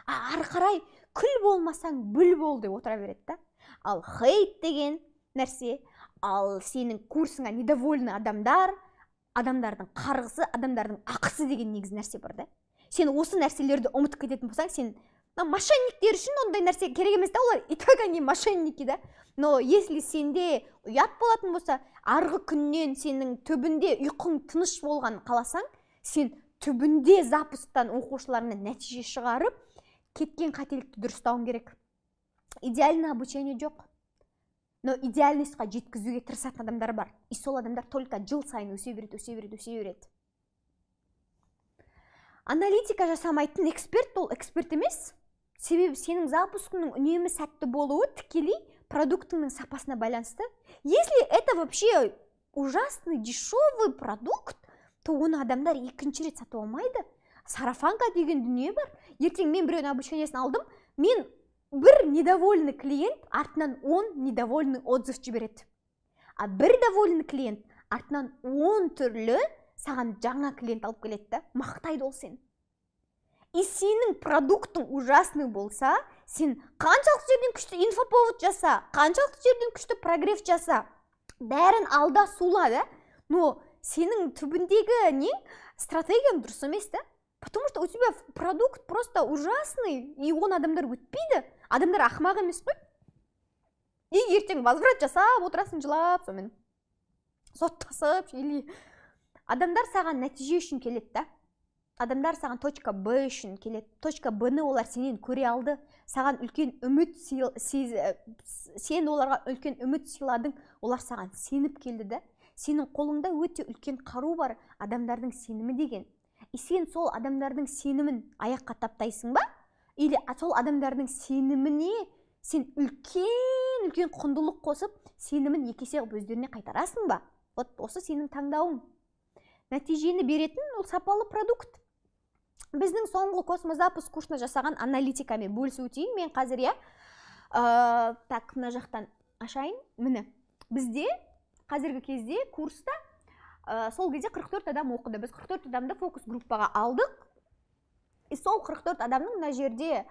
Ары қарай күл болмасаң бүл бол деп отыра береді да. Ал хейт деген нәрсе, ал сенің курсыңа недовольны адамдардың қарғысы, адамдардың ақысы деген негіз нәрсе бар да. Сен осы нәрселерді ұмытып кететін болсаң, сен мошенниктер үшін ондай нәрсе керек емес та, олар и так они мошенники да. Но если сенде ұят болатын болса, арғы күннен сенің түбінде ұйқың тыныш болған қаласаң, сен түбінде запусктан оқушыларына нәтиже шығарып, кеткен қателікті дұрыстауың керек. Идеальный обучение жоқ. Но идеальностьқа жеткізуге тырысатын адамдар бар. И сол адамдар только жыл сайын өсе береді. Аналитика жасамайтын эксперт, ол эксперт емес. Себебі сенің запускыңның үнемі сәтті болуы тікелей продуктыңның сапасына байланысты. Если это вообще ужасный дешевый продукт, то оны адамдар екінші рет сатып алмайды. Сарафанка деген дүние бар. Ертең мен біреудің обучениесін алдым, мен бір недовольный клиент артынан 10 недовольный отзыв жібереді. А бір довольный клиент артынан 10 түрлі саған жаңа клиент алып келеді да, мақтайды ол сен. И сенің продуктың ужасный болса, сен қаншалықты жерден күшті инфоповод жаса, қаншалықты жерден күшті прогресс жаса, бәрін алда сула да. Но сенің түбіндегі стратегияң дұрыс емес да. Потому что у тебя продукт просто ужасный, и он адамдар өтпейді. Адамдар ақымақ емес қой. И ертең возврат жасап, отырасың жылап, сонымен соттасып, или адамдар саған нәтиже үшін келеді да. Адамдар саған точка Б үшін келеді. Точка Б-ні олар сенен көре алды. Саған үлкен үміт сен оларға үлкен үміт сыйладың, олар саған сеніп келді да. Сенің қолыңда өте үлкен қару бар, адамдардың сенімі деген. И сен сол адамдардың сенімін аяққа таптайсың ба? Или сол адамдардың сеніміне сен үлкен құндылық қосып, сенімін екесе қылып өздеріне қайтарасың ба? Вот осы сенің таңдауың. Нәтижені беретін ол сапалы продукт. Біздің соңғы космозапуск курсына жасаған аналитикамен бөлісіп өтейін. Мен қазір так, мына жақтан ашайын. Міне, бізде қазіргі кезде курста сол кезде 44 адам оқыды. Біз 44 адамды фокус группаға алдық. И сол 44 адамның мына жерде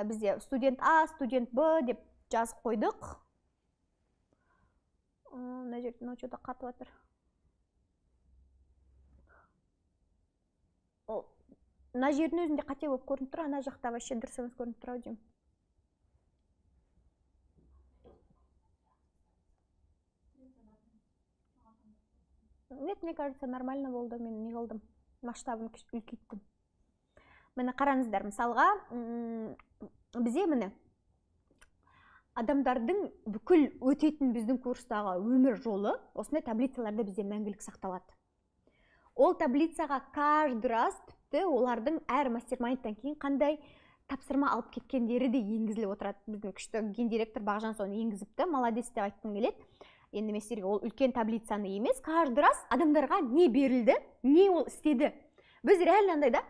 бізде студент А, студент Б деп жазып қойдық. Мына жерде что-то қатып жатыр. Мына жердің өзінде қате болып көрініп тұр, ана жақта вообще дұрыс емес көрініп тұр ау деймін. Нет, мне кажется, нормально болды, мен не қылдым, масштабын үлкейттім. Мені қараңыздар, мысалға, бізде міне адамдардың бүкіл өтетін біздің курстағы өмір жолы осындай таблицаларда бізде мәңгілік сақталады. Ол таблицаға каждый раз тіпті олардың әр мастермайндтан кейін қандай тапсырма алып кеткендері де енгізіліп отырады. Біздің күшті гендиректор Бағжан соны енгізіпті, молодец деп айтқым келеді. Енді мен сіздерге ол үлкен таблицаны емес, каждый раз адамдарға не берілді, не ол істеді. Біз реально андай да,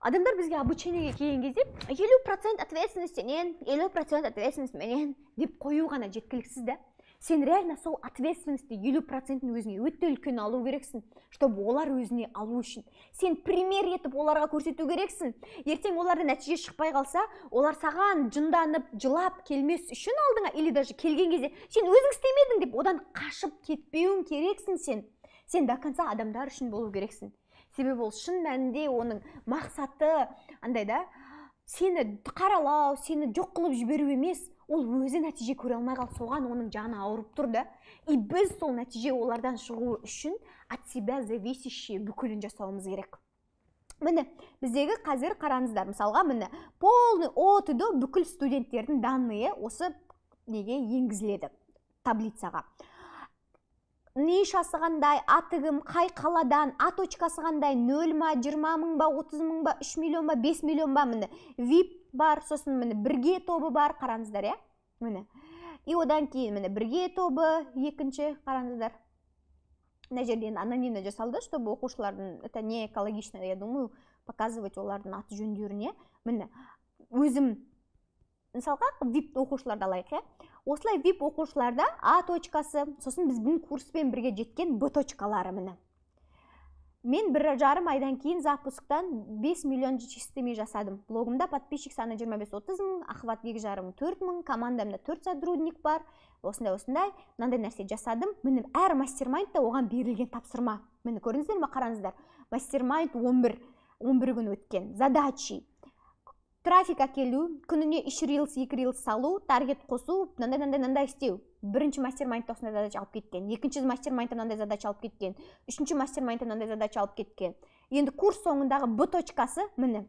адамдар бізге обучениеге келген кезде 50% ответственностенен, 50% ответственностьменен деп қою ғана жеткіліксіз да. Сен реально сол ответственності 50%-ін өзіңе өте үлкен алу керексің, чтобы олар өзіне алу үшін. Сен пример етіп оларға көрсету керексің. Ертең оларда нәтиже шықпай қалса, олар саған жынданып, жылап келмес үшін алдыңа, или даже келген кезде сен өзің істемедің деп одан қашып кетпеуің керексің сен. Сен до конца адамдар үшін болу керексің. Себебі ол шын мәнінде оның мақсаты андай да, сені қаралау, сені жоқ қылып жіберу емес, ол өзі нәтиже көре алмай қалды, соған оның жаны ауырып тұр да. И біз сол нәтиже олардан шығу үшін от себя зависящие бүкілін жасауымыз керек. Міне, біздегі қазір қараңыздар, мысалға міне, полный от и до бүкіл студенттердің данные осы неге енгізіледі таблицаға. Нишасы қандай, атығым, қай қаладан, а точкасы қандай, 0 ма, 20 мың ба, 30 мың ба, 3 миллион ба, 5 миллион ба, міне, VIP бар, сосын міне, бірге тобы бар, қараңыздар, е? Міне. И одан кейін міне, бірге тобы, екінші, қараңыздар. На жерден анонимно жасалды, чтобы оқушылардың, это не экологично, я думаю, показывать олардың аты жөндеріне. Міне, өзім, мысалға, VIP оқушыларды алайық, е? Осылай VIP оқушыларда А точкасы, сосын біздің курспен бірге жеткен Б точкалары міне. Мен 1,5 айдан кейін запусктан 5 миллион чистыми жасадым. Блогымда подписчик саны 25-30 мың, охват 2,5 4 мың, командамда 4 сотрудник бар. Осындай, мынандай нәрсе жасадым. Міне әр мастермайндта оған берілген тапсырма. Міне көрдіңіздер ме, қараңыздар. Мастермайнд 11 күн өткен. Задачи. Трафик әкелу, күніне 3 рилс, 2 рилс салу, таргет қосу, мынандай істеу. Бірінші мастермайндта осындай задача алып кеткен, екінші мастермайндта мынандай задача алып кеткен, үшінші мастермайндта мынандай задача алып кеткен. Енді курс соңындағы Б точкасы, міне,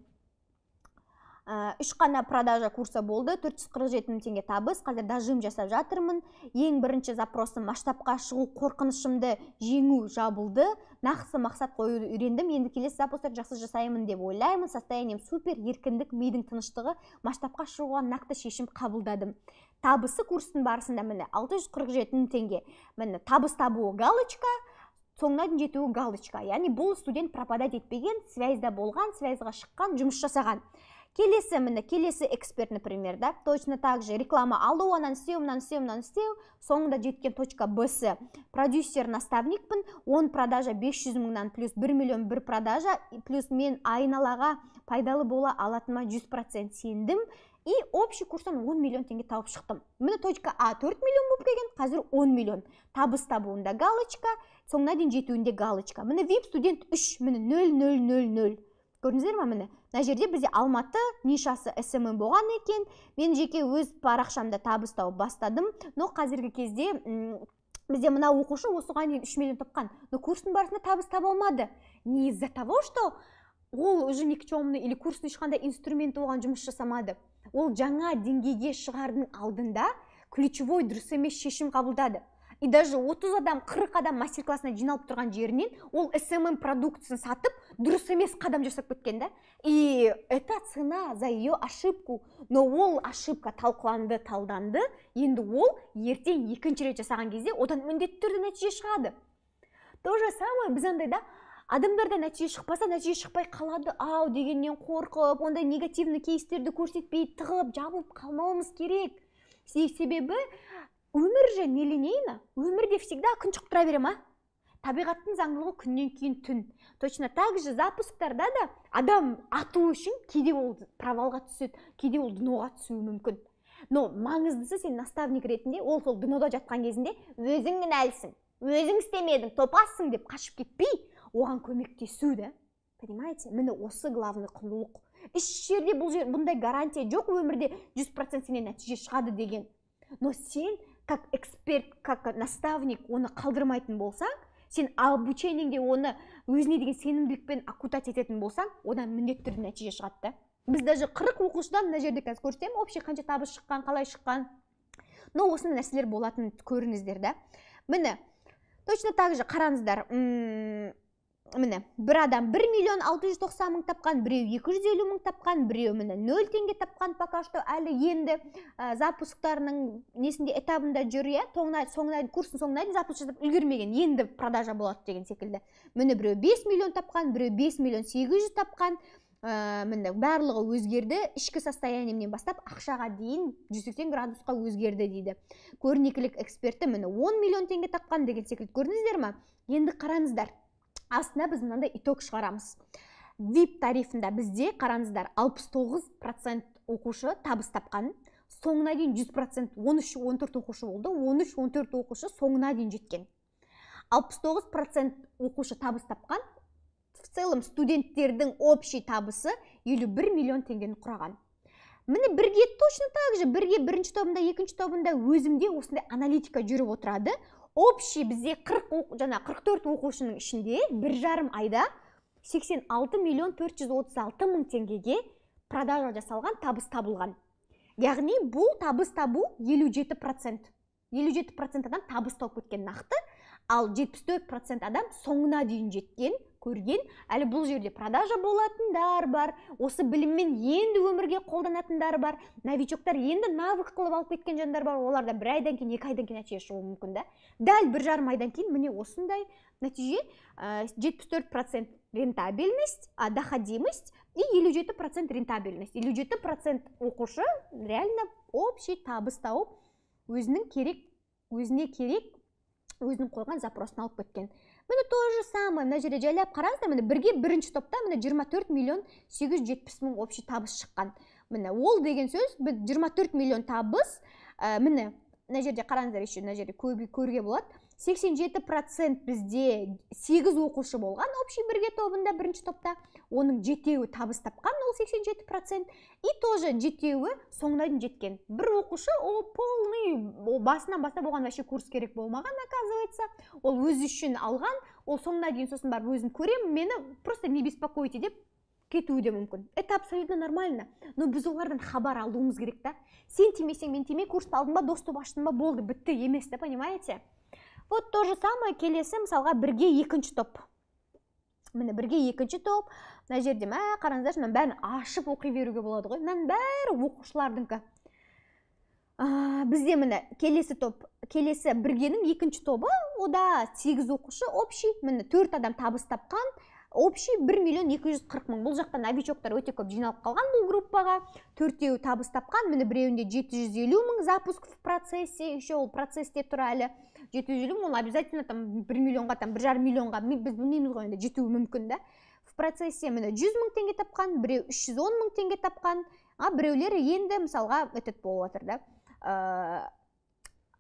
3 қана продажа курса болды, 447 мың теңге табыс, қазір дажим жасап жатырмын. Ең бірінші запросым масштабқа шығу қорқынышымды жеңу жабылды. Нақты мақсат қоюды үйрендім. Енді келесі запустар жақсы жасаймын деп ойлаймын. Состоянием супер, еркіндік, мидың тыныштығы, масштабқа шығуға нақты шешім қабылдадым. Табысы курстың барысында міне 647 мың теңге. Міне табыс табуы галочка, соңына дейін жетуі галочка. Яғни бұл студент пропадать етпеген, связьда болған, связьға шыққан, жұмыс жасаған. Келесі, міне, келесі эксперт, например, да, точно так же реклама алу, анан істеу, соңында жеткен точка Б-сі. Продюсер, наставникпін, 10 продажа 500 мыңнан плюс 1 миллион 1 продажа, плюс мен айналаға пайдалы бола алатыма 100% сендім. И общий курстан 10 миллион теңге тауып шықтым. Міне точка А 4 миллион болып келген, қазір 10 миллион. Табыс табуында галочка, соңына дейін жетуінде галочка. Міне VIP студент 3, міне 0,000. Көрдіңіздер ме міне? Мына жерде бізде Алматы нишасы SMM болған екен. Мен жеке өз парақшамда табыс тауып бастадым. Но қазіргі кезде бізде мына оқушы осыған дейін 3 миллион тапқан. Но курстың барысында табыс таба алмады. Не из-за того, что ол уже никчемный или курстың ешқандай инструменті оған жұмыс жасамады. Ол жаңа деңгейге шығардың алдында ключевой дұрыс емес шешім қабылдады. И даже 30 адам, 40 адам мастер-классына жиналып тұрған жерінен ол SMM продукциясын сатып, дұрыс емес қадам жасап кеткен да. И это цена за ее ошибку. Но ол ошибка талқыланды, талданды. Енді ол ертең екінші рет жасаған кезде одан міндетті түрде нәтиже шығады. То же самое біз андайда адамдарда нәтиже шықпаса, нәтиже шықпай қалады, ау дегеннен қорқып, ондай негативный кейстерді көрсетпей, тығып, жабып қалмауымыз керек. Себебі өмір же нелинейно, өмірде всегда күн шығып тұра бере ма? Табиғаттың заңдылығы күннен кейін түн. Точно так же запусктарда да адам ату үшін кейде ол провалға түседі, кейде ол дноға түсуі мүмкін. Но маңыздысы сен наставник ретінде ол сол днода жатқан кезінде өзің кінәлісің, өзің істемедің, топассың деп қашып кетпей, оған көмектесу да. Понимаете? Міне осы главный құндылық. Еш жерде бұндай гарантия жоқ, өмірде 100% сенен нәтиже шығады деген. Но сен как эксперт, как наставник оны қалдырмайтын болсаң, сен обучениеңде оны өзіне деген сенімділікпен окутать ететін болсаң, одан міндетті түрде нәтиже шығады да. Біз даже 40 оқушыдан мына жерде қазір көрсетемін, общий қанша табыс шыққан, қалай шыққан. Но осындай нәрселер болатын көріңіздер да. Міне, точно так же қараңыздар. Міне, бір адам 1 миллион 690 мың тапқан, біреу 250 мың тапқан, біреу міне 0 теңге тапқан, пока что әлі енді запусктарының несінде этабында жүр, курстың соңына дейін запуск жасап үлгермеген, енді продажа болады деген секілді. Міне біреу 5 миллион тапқан, біреу 5 миллион 800 тапқан, міне барлығы өзгерді, ішкі состояниемнен бастап ақшаға дейін 180 градусқа өзгерді дейді. Көрнекілік эксперті міне 10 миллион теңге тапқан деген секілді. Көрдіңіздер ме? Енді қараңыздар. Астына біз мынандай итог шығарамыз. VIP тарифында бізде қараңыздар 69% оқушы табыс тапқан, соңына дейін 100%, 13-14 оқушы болды, 13-14 оқушы соңына дейін жеткен. 69% оқушы табыс тапқан, в целом студенттердің общий табысы 51 миллион теңгені құраған. міне бірге точно так же бірге бірінші тобында екінші тобында өзімде осындай аналитика жүріп отырады. Общий бізде 44 оқушының ішінде 1,5 айда 86,436,000 теңгеге продажа жасалған, табыс табылған. Яғни бұл табыс табу 57%. 57% адам табыс тауып кеткен нақты, ал 74% адам соңына дейін жеткен, көрген. Әлі бұл жерде продажа болатындар бар, осы біліммен енді өмірге қолданатындар бар, новичоктар енді навык қылып алып кеткен жандар бар, оларда 1 айдан кейін, 2 айдан кейін нәтиже шығуы мүмкін да. Дәл 1,5 айдан кейін міне осындай нәтиже, 74% рентабельность, доходимость и 57% рентабельность. 57% оқушы реально общий табыс тауып, өзіне керек, өзінің қойған запросын алып кеткен. Міне то же самое, мына жерде жайлап қараңыздар, міне бірге бірінші топта міне 24,870,000 общий табыс шыққан. Міне ол деген сөз, 24 миллион табыс, міне мына жерде қараңыздар, еще мына жерде көруге болады. 87% бізде 8 оқушы болған общий бірге тобында бірінші топта, оның 7-еуі табыс тапқан, ол 87%, и тоже 7-еуі соңына дейін жеткен. Бір оқушы, ол полный, басынан бастап оған вообще курс керек болмаған, оказывается, ол өзі үшін алған, ол соңына дейін сосын барып өзім көрем, мені просто не беспокойте деп кетуі де мүмкін. Это абсолютно нормально, но біз олардан хабар алуымыз керек та. Сен тимесең, мен тимей, курсты алдым ба, досты аштым ба, болды, бітті емес та, понимаете? Вот то же самое келесі мысалға бірге екінші топ. Міне бірге екінші топ. Мына жерде қараңыздар, мына бәрін ашып оқи беруге болады ғой. Мына бәрі оқушылардыңқы. Бізде міне келесі топ, келесі біргенің екінші тобы, ода 8 оқушы, общий, міне 4 адам табыс тапқан, общий 1,240,000. Бұл жақта новичоктар өте көп жиналып қалған бұл группаға. 4-еуі табыс тапқан, міне біреуінде 750,000 запуск в процессе, еще ол процесте тұр әлі. 750,000, ол обязательно там 1 миллионға, там 1,5 миллионға, біз білмейміз ғой, енді жетуі мүмкін да. В процессе міне 100,000 теңге тапқан, біреу 310,000 теңге тапқан, біреулері енді мысалға өтет болып отыр да.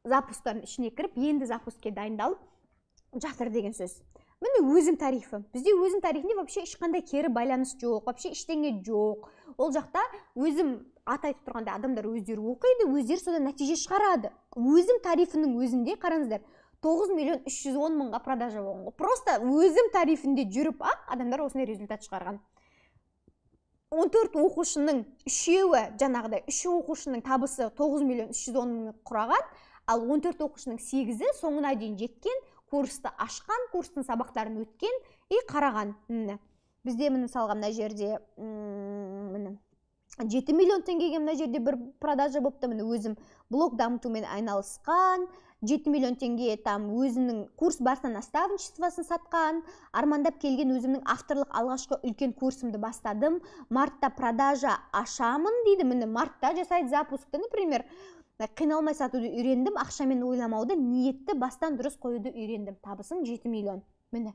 Запустардың ішіне кіріп, енді запускке дайындалып жатыр деген сөз. Міне өзім тарифі. Бізде өзім тарифінде вообще ешқандай кері байланыс жоқ, вообще ештеңе жоқ. Ол жақта өзім атайтып тұрғанда адамдар өздері оқиды, өздері содан нәтиже шығарады. Өзім тарифінің өзінде қараңыздар, 9,310,000-ға продажа болған. Просто өзім тарифінде жүріп адамдар осындай результат шығарған. 14 оқушының үшеуі, жаңағыдай 3 оқушының табысы 9,310,000 құраған, ал 14 оқушының 8-і соңына дейін жеткен, курсты ашқан, курстың сабақтарын өткен и қараған. Бізде міне мысалға мына жерде 7 миллион теңгеге мына жерде бір продажа болыпты. Міне өзім блог дамытумен айналысқан, 7 миллион теңге там өзінің курс барысынан наставничествосын сатқан, армандап келген өзімнің авторлық алғашқы үлкен курсымды бастадым. Мартта продажа ашамын дейді. Міне мартта жасайды запускты, например, қиналмай сатуды үйрендім, ақшамен ойламауды, ниетті бастан дұрыс қоюды үйрендім. Табысым 7 миллион. Міне.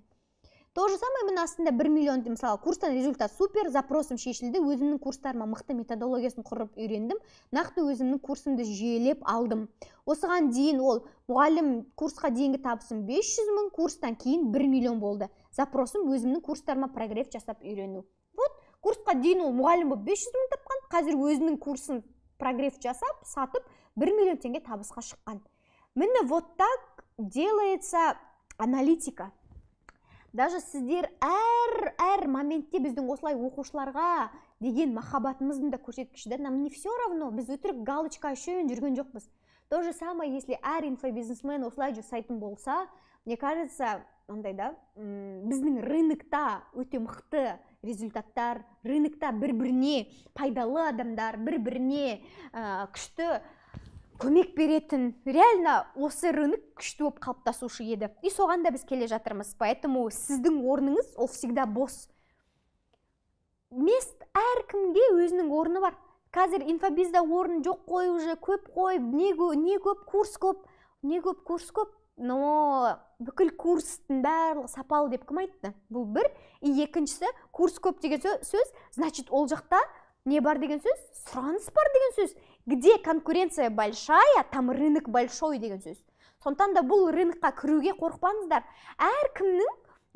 То же самое, мен астында 1 миллион, мысалы, курстан результат супер, запросым шешілді, өзімнің курстарыма мықты методологиясын құрып үйрендім, нақты өзімнің курсымды жүйелеп алдым. Осыған дейін ол мұғалім курсқа дейінгі табысым 500,000, курстан кейін 1 миллион болды. Запросым өзімнің курстарыма прогресс жасап үйрену. Вот, курсқа дейін ол мұғалім болып 500,000 тапқан, қазір өзінің курсын прогресс жасап, сатып, 1 миллион теңге табысқа шыққан. Міне вот так делается аналитика. Даже сіздер әр моментте біздің осылай оқушыларға деген махаббатымыздың да көрсеткіші. Нам не все равно, біз өтірік галочка үшін жүрген жоқпыз. То же самое, если әр инфобизнесмен осылай жасайтын болса, мне кажется, андай да, біздің рынокта өте мықты результаттар, рынокта бір-біріне пайдалы адамдар, бір-біріне күшті көмек беретін, реально осы рынок күшті болып қалыптасушы еді. И соған да біз келе жатырмыз. Поэтому сіздің орныңыз ол всегда бос. Мест әркімге өзінің орны бар. Қазір инфобизда орын жоқ қой, уже көп қой, не көп курс көп, но бүкіл курстың барлығы сапалы деп кім айтты? Бұл бір. И екіншісі, курс көп деген сөз, значит, ол жақта не бар деген сөз? Сұраныс бар деген сөз. Где конкуренция большая, там рынок большой деген сөз. Сондықтан да бұл рынокқа кіруге қорықпаңыздар. Әркімнің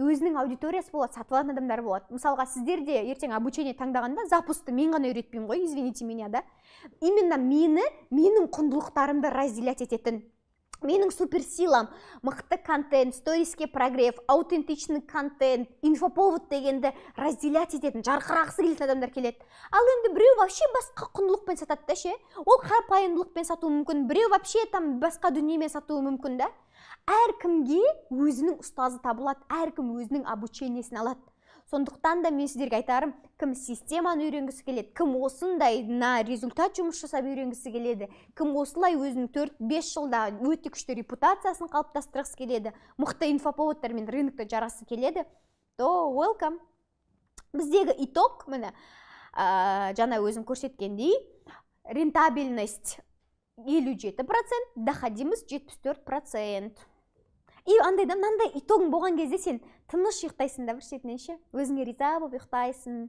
өзінің аудиториясы болады, сатып алатын адамдар болады. Мысалға сіздер де ертең обучение таңдағанда запусты мен ғана үйретпеймін ғой, извините меня, да. Именно менің құндылықтарымды разделять ететін, менің суперсилам, мықты контент, сториске прогрев, аутентичный контент, инфоповод дегенді разделять ететін, жарқырағысы келетін адамдар келеді. Ал енді біреу вообще басқа құндылықпен сатады да ше, ол қарапайымдылықпен сатуы мүмкін, біреу вообще там басқа дүниемен сатуы мүмкін да. Әркімге өзінің ұстазы табылады, әркім өзінің обучениесін алады. Сондықтан да мен сіздерге айтарым, кім системаны үйренгісі келеді, кім осындай на результат жұмыс жасап үйренгісі келеді, кім осылай өзінің 4-5 жылда өте күшті репутациясын қалыптастырғысы келеді, мықты инфоповодтармен рынокта жарасы келеді, то welcome. Біздегі итог, міне, жаңа өзім көрсеткендей, рентабельность 57%, доходимость 74%. И андайда мынандай итогың болған кезде сен тыныш ұйықтайсың да бір шетінен ше, өзіңе риза болып ұйықтайсың.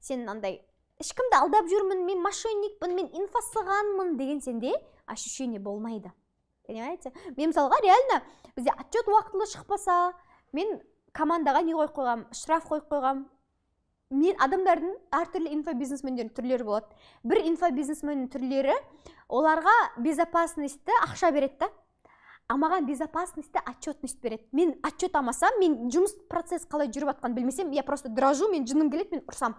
Сен андай ешкімді алдап жүрмін, мен мошенникпін, мен инфосығанмын деген сенде ощущение болмайды. Понимаете? Мен мысалға реально бізде отчет уақытылы шықпаса, мен командаға не қойып қойғам, штраф қойып қойғам. Мен адамдардың әртүрлі инфобизнесмендердің түрлері болады. Бір инфобизнесменнің түрлері оларға безопасностьті ақша береді да. А маған безопасностьті отчетность береді. Мен отчет алмасам, мен жұмыс процесс қалай жүріп атқан білмесем, я просто дрожу, мен жыным келеді, мен ұрсам.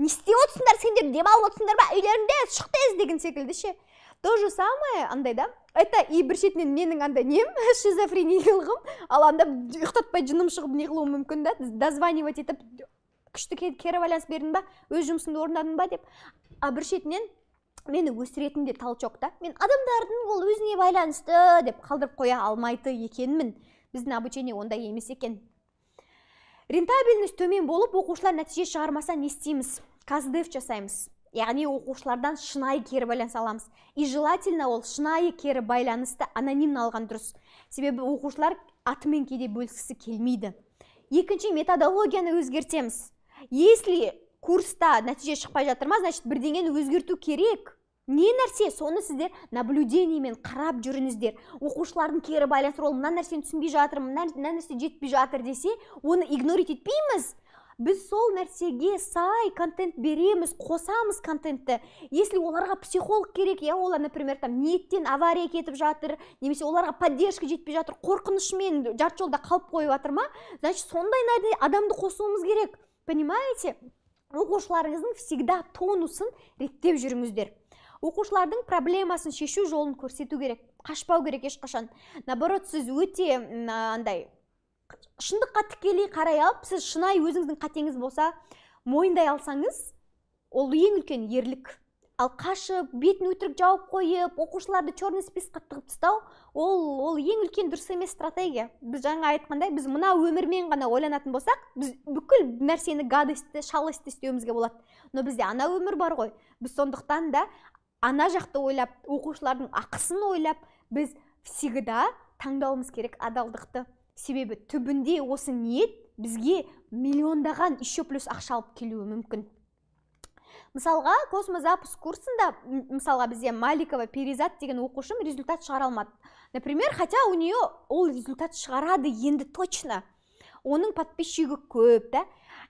Не істеп отырсыңдар, сендер демалып отырсыңдар ба, үйлеріңде шық тез деген секілді ше. То же самое андай да. Это и бір шетінен менің андай нем, шизофрениялығым, ал анда ұйықтатпай жыным шығып не қылуым мүмкін да, дозванивать етіп, күшті кері байланыс бердің ба, өз жұмысыңды орындадың ба деп. А бір шетінен мені өсіретін де толчок та. Мен адамдардың ол өзіне байланысты деп қалдырып қоя алмайды екенмін. Біздің обучение ондай емес екен. Рентабельность төмен болып, оқушылар нәтиже шығармаса не істейміз? Каздев жасаймыз. Яғни оқушылардан шынайы кері байланыс аламыз. И желательно ол шынайы кері байланысты анонимно алған дұрыс. Себебі оқушылар атымен кейде бөліскісі келмейді. Екінші, методологияны өзгертеміз. Если курста нәтиже шықпай жатыр ма, значит бірдеңені өзгерту керек. Не нәрсе, соны сіздер наблюдениемен қарап жүріңіздер. Оқушылардың кері байланысы, ол мына нәрсені түсінбей жатыр, мына нәрсе жетпей жатыр десе, оны игнорить етпейміз. Біз сол нәрсеге сай контент береміз, қосамыз контентті. Если оларға психолог керек, я олар, например, там ниеттен авария кетіп жатыр, немесе оларға поддержка жетпей жатыр, қорқынышымен жарты жолда қалып қойып жатыр ма, значит сондай адамды қосуымыз керек. Понимаете? Оқушыларыңыздың всегда тонусын реттеп жүріңіздер. Оқушылардың проблемасын шешу жолын көрсету керек. Қашпау керек ешқашан. Наоборот, сіз өте андай шындыққа тікелей қарай алып, сіз шынайы өзіңіздің қатеңіз болса, мойындай алсаңыз, ол ең үлкен ерлік. Ал қашып, бетін өтірік жауып қойып, оқушыларды черный списокқа тығып тастау, ол ең үлкен дұрыс емес стратегия. Біз жаңа айтқандай, біз мына өмірмен ғана ойланатын болсақ, біз бүкіл нәрсені гадостьті, шалостьті істеуімізге болады. Но бізде ана өмір бар ғой. Біз сондықтан да ана жақты ойлап, оқушылардың ақысын ойлап, біз всегда таңдауымыз керек адалдықты. Себебі түбінде осы ниет бізге миллиондаған еще плюс ақша алып келуі мүмкін. Мысалға, космозапуск курсында, мысалға бізде Маликова Перизат деген оқушым результат шығара алмады. Например, хотя у нее ол результат шығарады енді точно. Оның подписчигі көп, да?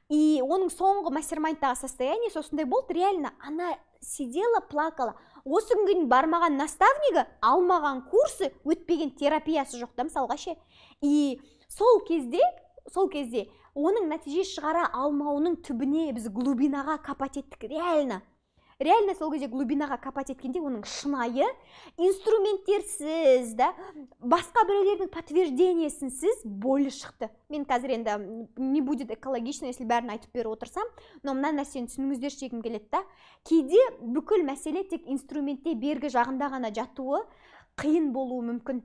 И оның соңғы мастермайндтағы состояние осындай болды, реально, она сидела, плакала. Осы күнге бармаған наставнигі, алмаған курсы, өтпеген терапиясы жоқ та, мысалға ше. И сол кезде оның нәтиже шығара алмауының түбіне біз глубинаға копать еттік, реально. Реально сол кезде глубинаға копать еткенде оның шынайы инструменттерсіз, да, басқа біреулердің подтверждениесінсіз болы шықты. Мен қазір енді не будет экологично, если бәрін айтып беріп отырсам, но мына нәрсені түсініңіздер шегім келеді да. Кейде бүкіл мәселе тек инструментте бергі жағында ғана жатуы қиын болуы мүмкін.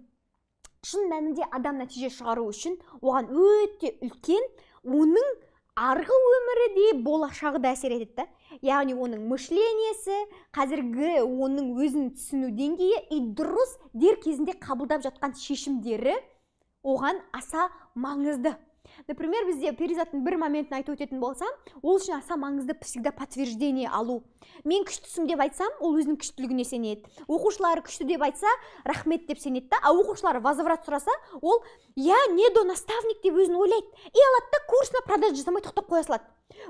Шын мәнінде адам нәтиже шығару үшін оған өте үлкен, оның арғы өмірі де болашағы да әсер етеді. Яғни оның мышлениесі, қазіргі оның өзін түсіну деңгейі и дұрыс дер кезінде қабылдап жатқан шешімдері оған аса маңызды. Например, бізде перизаттың бір моментін айтып өтетін болсам, ол үшін аса маңызды всегда подтверждение алу. Мен күштісім деп айтсам, ол өзінің күштілігіне сенеді. Оқушылары күшті деп айтса, рахмет деп сенеді да. А оқушылары возврат сұраса, ол я недонаставник деп өзін ойлайды. И алады да курсына продажа жасамай тоқтап қоя салады.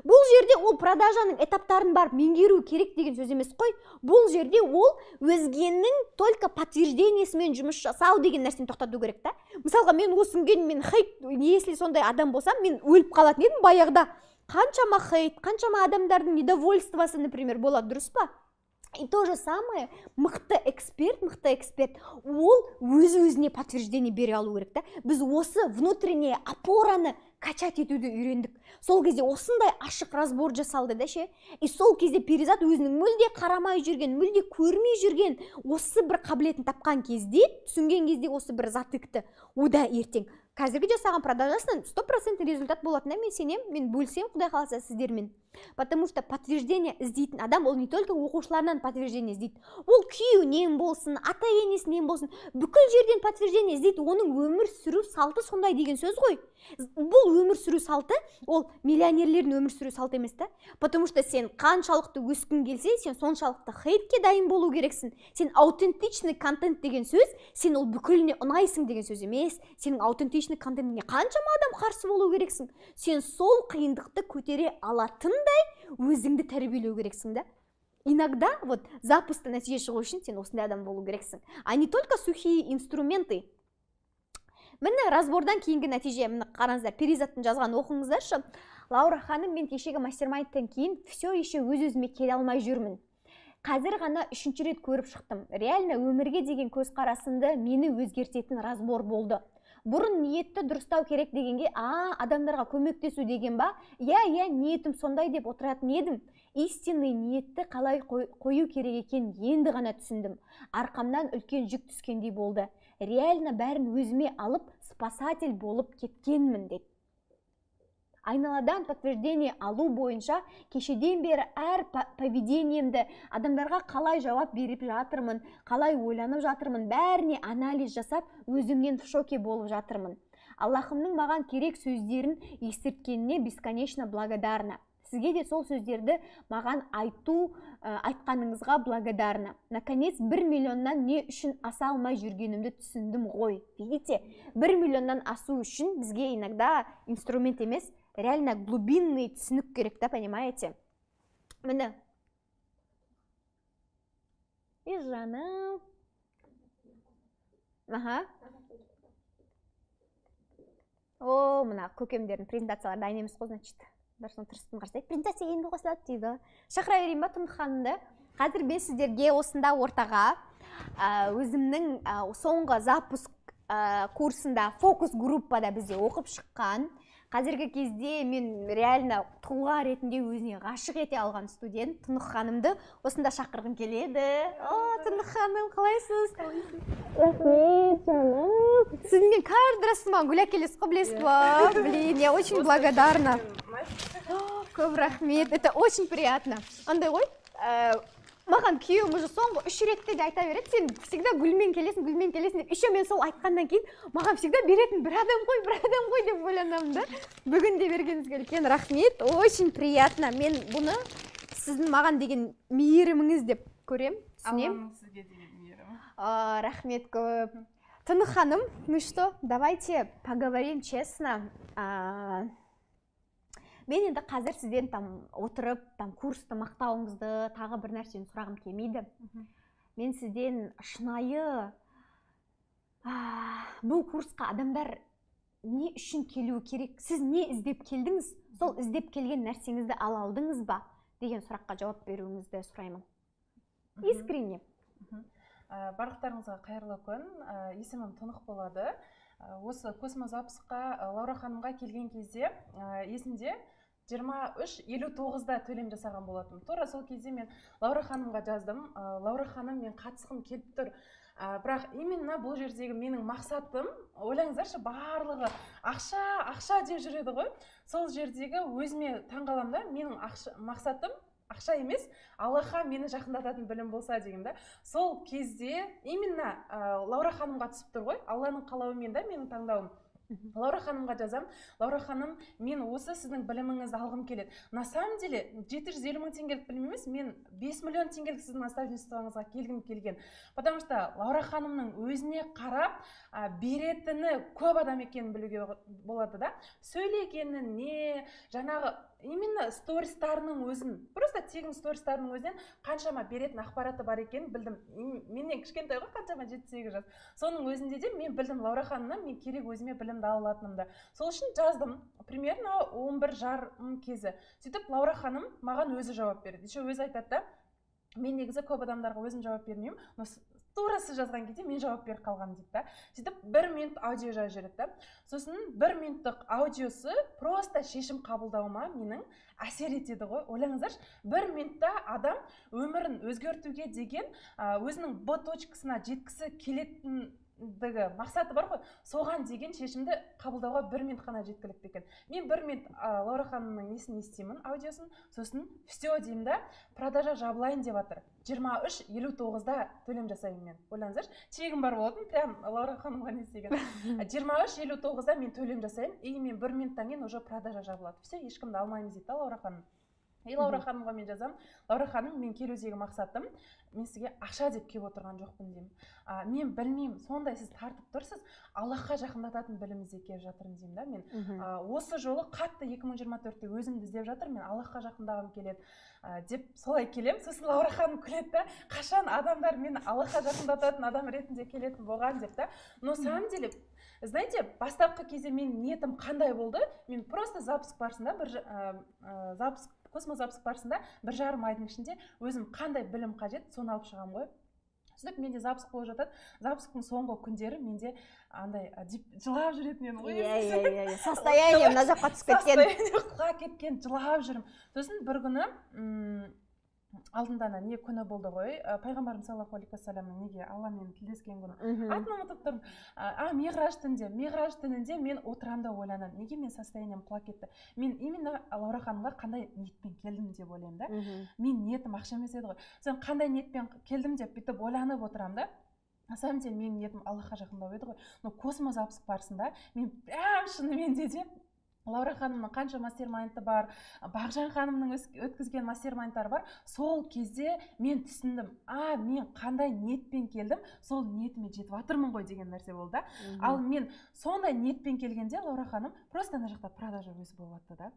Бұл жерде ол продажаның этаптарын барып меңгеру керек деген сөз емес қой. Бұл жерде ол өзгенің только подтверждениесімен жұмыс жасау деген нәрсені тоқтату керек та. Мысалға мен осы күнге мен хейт, если сондай адам болсам, мен өліп қалатын едім баяғыда. Қаншама хейт, қаншама адамдардың недовольствосы, например, болады, дұрыс па? И то же самое, мықты эксперт, ол өз-өзіне подтверждение бере алу керек та. Біз осы внутренняя опораны качать етуді үйрендік. Сол кезде осындай ашық разбор жасалды да ше. И сол кезде перизат өзінің мүлде қарамай жүрген, мүлде көрмей жүрген осы бір қабілетін тапқан кезде, түсінген кезде осы бір затыкты. Ода ертең қазіргі жасаған продажасынан 100% результат болатынына мен сенем, мен бөлсем, Құдай қаласа сіздермен. Потому что подтверждение іздейтін адам, ол не только оқушыларынан подтверждение іздейді. Ол күйеуінен болсын, ата-енесінен болсын, бүкіл жерден подтверждение іздейді. Оның өмір сүру салты сондай деген сөз ғой. Бұл өмір сүру салты, ол миллионерлердің өмір сүру салты емес та. Потому что сен қаншалықты өскің келсе, сен соншалықты хейтке дайын болу керексің. Сен аутентичный контент деген сөз, сен ол бүкіліне ұнайсың деген сөз емес. Сенің аутентичный контентіңе қаншама адам қарсы болу керексің. Сен сол қиындықты көтере алатындай өзіңді тәрбиелеу керексің да. Иногда вот запусты нәтиже шығу үшін сен осындай адам болу керексің. А не только сухие инструменты. Міне разбордан кейінгі нәтиже, міне қараңыздар, перизаттың жазған оқыңыздаршы. Лаура ханым, мен кешегі мастермайндтан кейін все еще өз-өзіме келе алмай жүрмін. Қазір ғана 3-ші рет көріп шықтым. Реально өмірге деген көзқарасымды мені өзгертетін разбор болды. Бұрын ниетті дұрыстау керек дегенге, адамдарға көмектесу деген ба? Я, ниетім сондай деп отыратын едім. Истинный ниетті қалай қою керек екен енді ғана түсіндім. Арқамнан үлкен жүк түскендей болды. Реально бәрін өзіме алып, спасатель болып кеткенмін деді. Айналадан подтверждение алу бойынша кешеден бері әр поведениемді адамдарға қалай жауап беріп жатырмын, қалай ойланып жатырмын, бәріне анализ жасап, өзімнен в шоке болып жатырмын. Аллахымның маған керек сөздерін естірткеніне бесконечно благодарна. Сізге де сол сөздерді маған айтқаныңызға благодарна. Наконец, 1 миллионнан не үшін аса алмай жүргенімді түсіндім ғой. Видите, 1 миллионнан асу үшін бізге иногда инструмент емес, реально глубинный түсінік керек, да, понимаете? Міне. И жаным. О, мына көкемдердің презентациялары дайын емес қой, значит. Дарсын тырыстым қарсайды. Презентация енді қосылады дейді. Шақыра берейін ба Тұнық ханымды? Қазір мен сіздерге осында ортаға өзімнің соңғы запуск курсында фокус группада бізде оқып шыққан. Қазіргі кезде мен реально тұлға ретінде өзіне ғашық ете алған студент Тұнық ханымды осында шақырғым келеді. Тұнық ханым, қалайсыз? Рахмет, жаным. Сіздің каждый раз маған гүл әкелесіз ғой, білесіз ба? Блин, я очень благодарна. Көп рахмет, это очень приятно. Андай ғой, маған күйеуім уже соңғы 3 ретте де айта береді, сен всегда гүлмен келесің деп. Еще мен сол айтқаннан кейін маған всегда беретін бір адам ғой деп ойланамын да. Бүгін де бергеніңізге үлкен рахмет, очень приятно. Мен бұны сіздің маған деген мейіріміңіз деп көрем, түсінем. Алланың сізге деген мейірімі. Рахмет көп. Тұнық ханым, ну что, давайте поговорим честно. Мен енді қазір сізден отырып, курсты мақтауыңызды, тағы бір нәрсені сұрағым келмейді. Мен сізден шынайы бұл курсқа адамдар не үшін келуі керек? Сіз не іздеп келдіңіз? Сол іздеп келген нәрсеңізді ала алдыңыз ба? Деген сұраққа жауап беруіңізді сұраймын. Искренне. Барлықтарыңызға қайырлы күн. Есімім Тұнық болады. Осы космозапусқа Лаура ханымға келген кезде есімде 23:59-да төлем жасаған болатым. Тура сол кезде мен Лаура ханымға жаздым. Лаура ханым, мен қатысқым келіп тұр. Бірақ именно бұл жердегі менің мақсатым, ойлаңыздаршы, барлығы ақша деп жүреді ғой. Сол жердегі өзіме таңғаламын да, менің мақсатым ақша емес, Аллахқа мені жақындататын білім болса деген да. Сол кезде именно Лаура ханымға түсіп тұр ғой, Алланың қалауымен да менің таңдауым. Лаура ханымға жазам. Лаура ханым, мен осы сіздің біліміңізді алғым келеді. На самом деле 750 мың теңгелік білім емес, мен 5 миллион теңгелік сіздің наставничествоңызға келген. Потому что Лаура ханымның өзіне қарап беретіні көп адам екенін білуге болады да. Сөйлегенін не, жаңағы именно стористарының өзін, просто тегін стористарының өзінен қаншама беретін ақпараты бар екенін білдім. Менен кішкентай ғой, қаншама 7-8 жас. Соның өзінде де мен білдім Лаура ханымнан мен керек өзіме білімді ала алатынымды. Сол үшін жаздым. Примерно 11:30 кезі. Сөйтіп Лаура ханым маған өзі жауап берді. Еще өзі айтады да, мен негізі көп адамдарға өзім жауап бермеймін, но турасы жазған кезде мен жауап беріп қалғанмын дейді да. Сөйтіп 1 минут аудио жазып жібереді да. Сосын 1 минуттық аудиосы просто шешім қабылдауыма менің әсер етеді ғой. Ойлаңыздаршы, 1 минутта адам өмірін өзгертуге деген өзінің Б точкасына жеткісі келетіндігі мақсаты бар ғой. Соған деген шешімді қабылдауға 1 минут қана жеткілікті екен. Мен 1 минут Лаура ханымның несін естимін, аудиосын, сосын все деймін да, продажа жабылайын деп жатыр. 23:59-да төлем жасаймын мен. Ойлаңыздаршы, чегім бар болатын, прям Лаура ханымға не істеген. 23:59-да мен төлем жасаймын, и мен 1 минуттан кейін уже продажа жабылады. Все, ешкімді алмаймыз дейді Лаура ханым. Лаура ханымға мен жазам. Лаура ханым, мен келудегі мақсатым, мен сізге ақша деп келіп отырған жоқпын деймін. Мен білмеймін, сондай сіз тартып тұрсыз, Аллахқа жақындататын білім іздеп келіп жатырмын деймін да мен. Осы жолы қатты 2024-те өзімді іздеп жатырмын, мен Аллахқа жақындағым келеді деп солай келем. Сосын Лаура ханым күледі да, қашан адамдар мені Аллахқа жақындататын адам ретінде келетін болған деп та. Но самом деле, знаете, бастапқы кезде мен ниетім қандай болды? Мен просто запуск барысында космос запуск барысында 1,5 айдың ішінде өзім қандай білім қажет, соны алып шығамын ғой. Сөйтіп менде запуск болып жатады. Запусктың соңғы күндері менде андай жылап жүретін едім ғой. Состояние мына жаққа түсіп кеткен. Состояние құлап кеткен, жылап жүрмін. Сосын бір күні алдында не күні болды ғой, пайғамбарымыз саллаллаху алейхи уассаламның неге Алламен тілдескен күні. Атын ұмытып тұрмын. Миғраж түнінде мен отырамын да ойланамын, неге мен состоянием құлап кетті. Мен именно Лаура ханымға қандай ниетпен келдім деп ойлаймын да. Мен ниетім ақша емес еді ғой. Сен қандай ниетпен келдім деп бүйтіп ойланып отырамын да. На самом деле менің ниетім Аллахқа жақындау еді ғой. Но космос запуск барысында мен прям шынымен де Лаура ханымның қанша мастер-майнды бар, Бағжан ханымның өткізген мастер-майндтары бар. Сол кезде мен түсіндім, мен қандай ниетпен келдім, сол ниетіме жетіп жатырмын ғой деген нәрсе болды. Ал мен сондай ниетпен келгенде Лаура ханым просто ана жақта продажа өзі болып жатты да.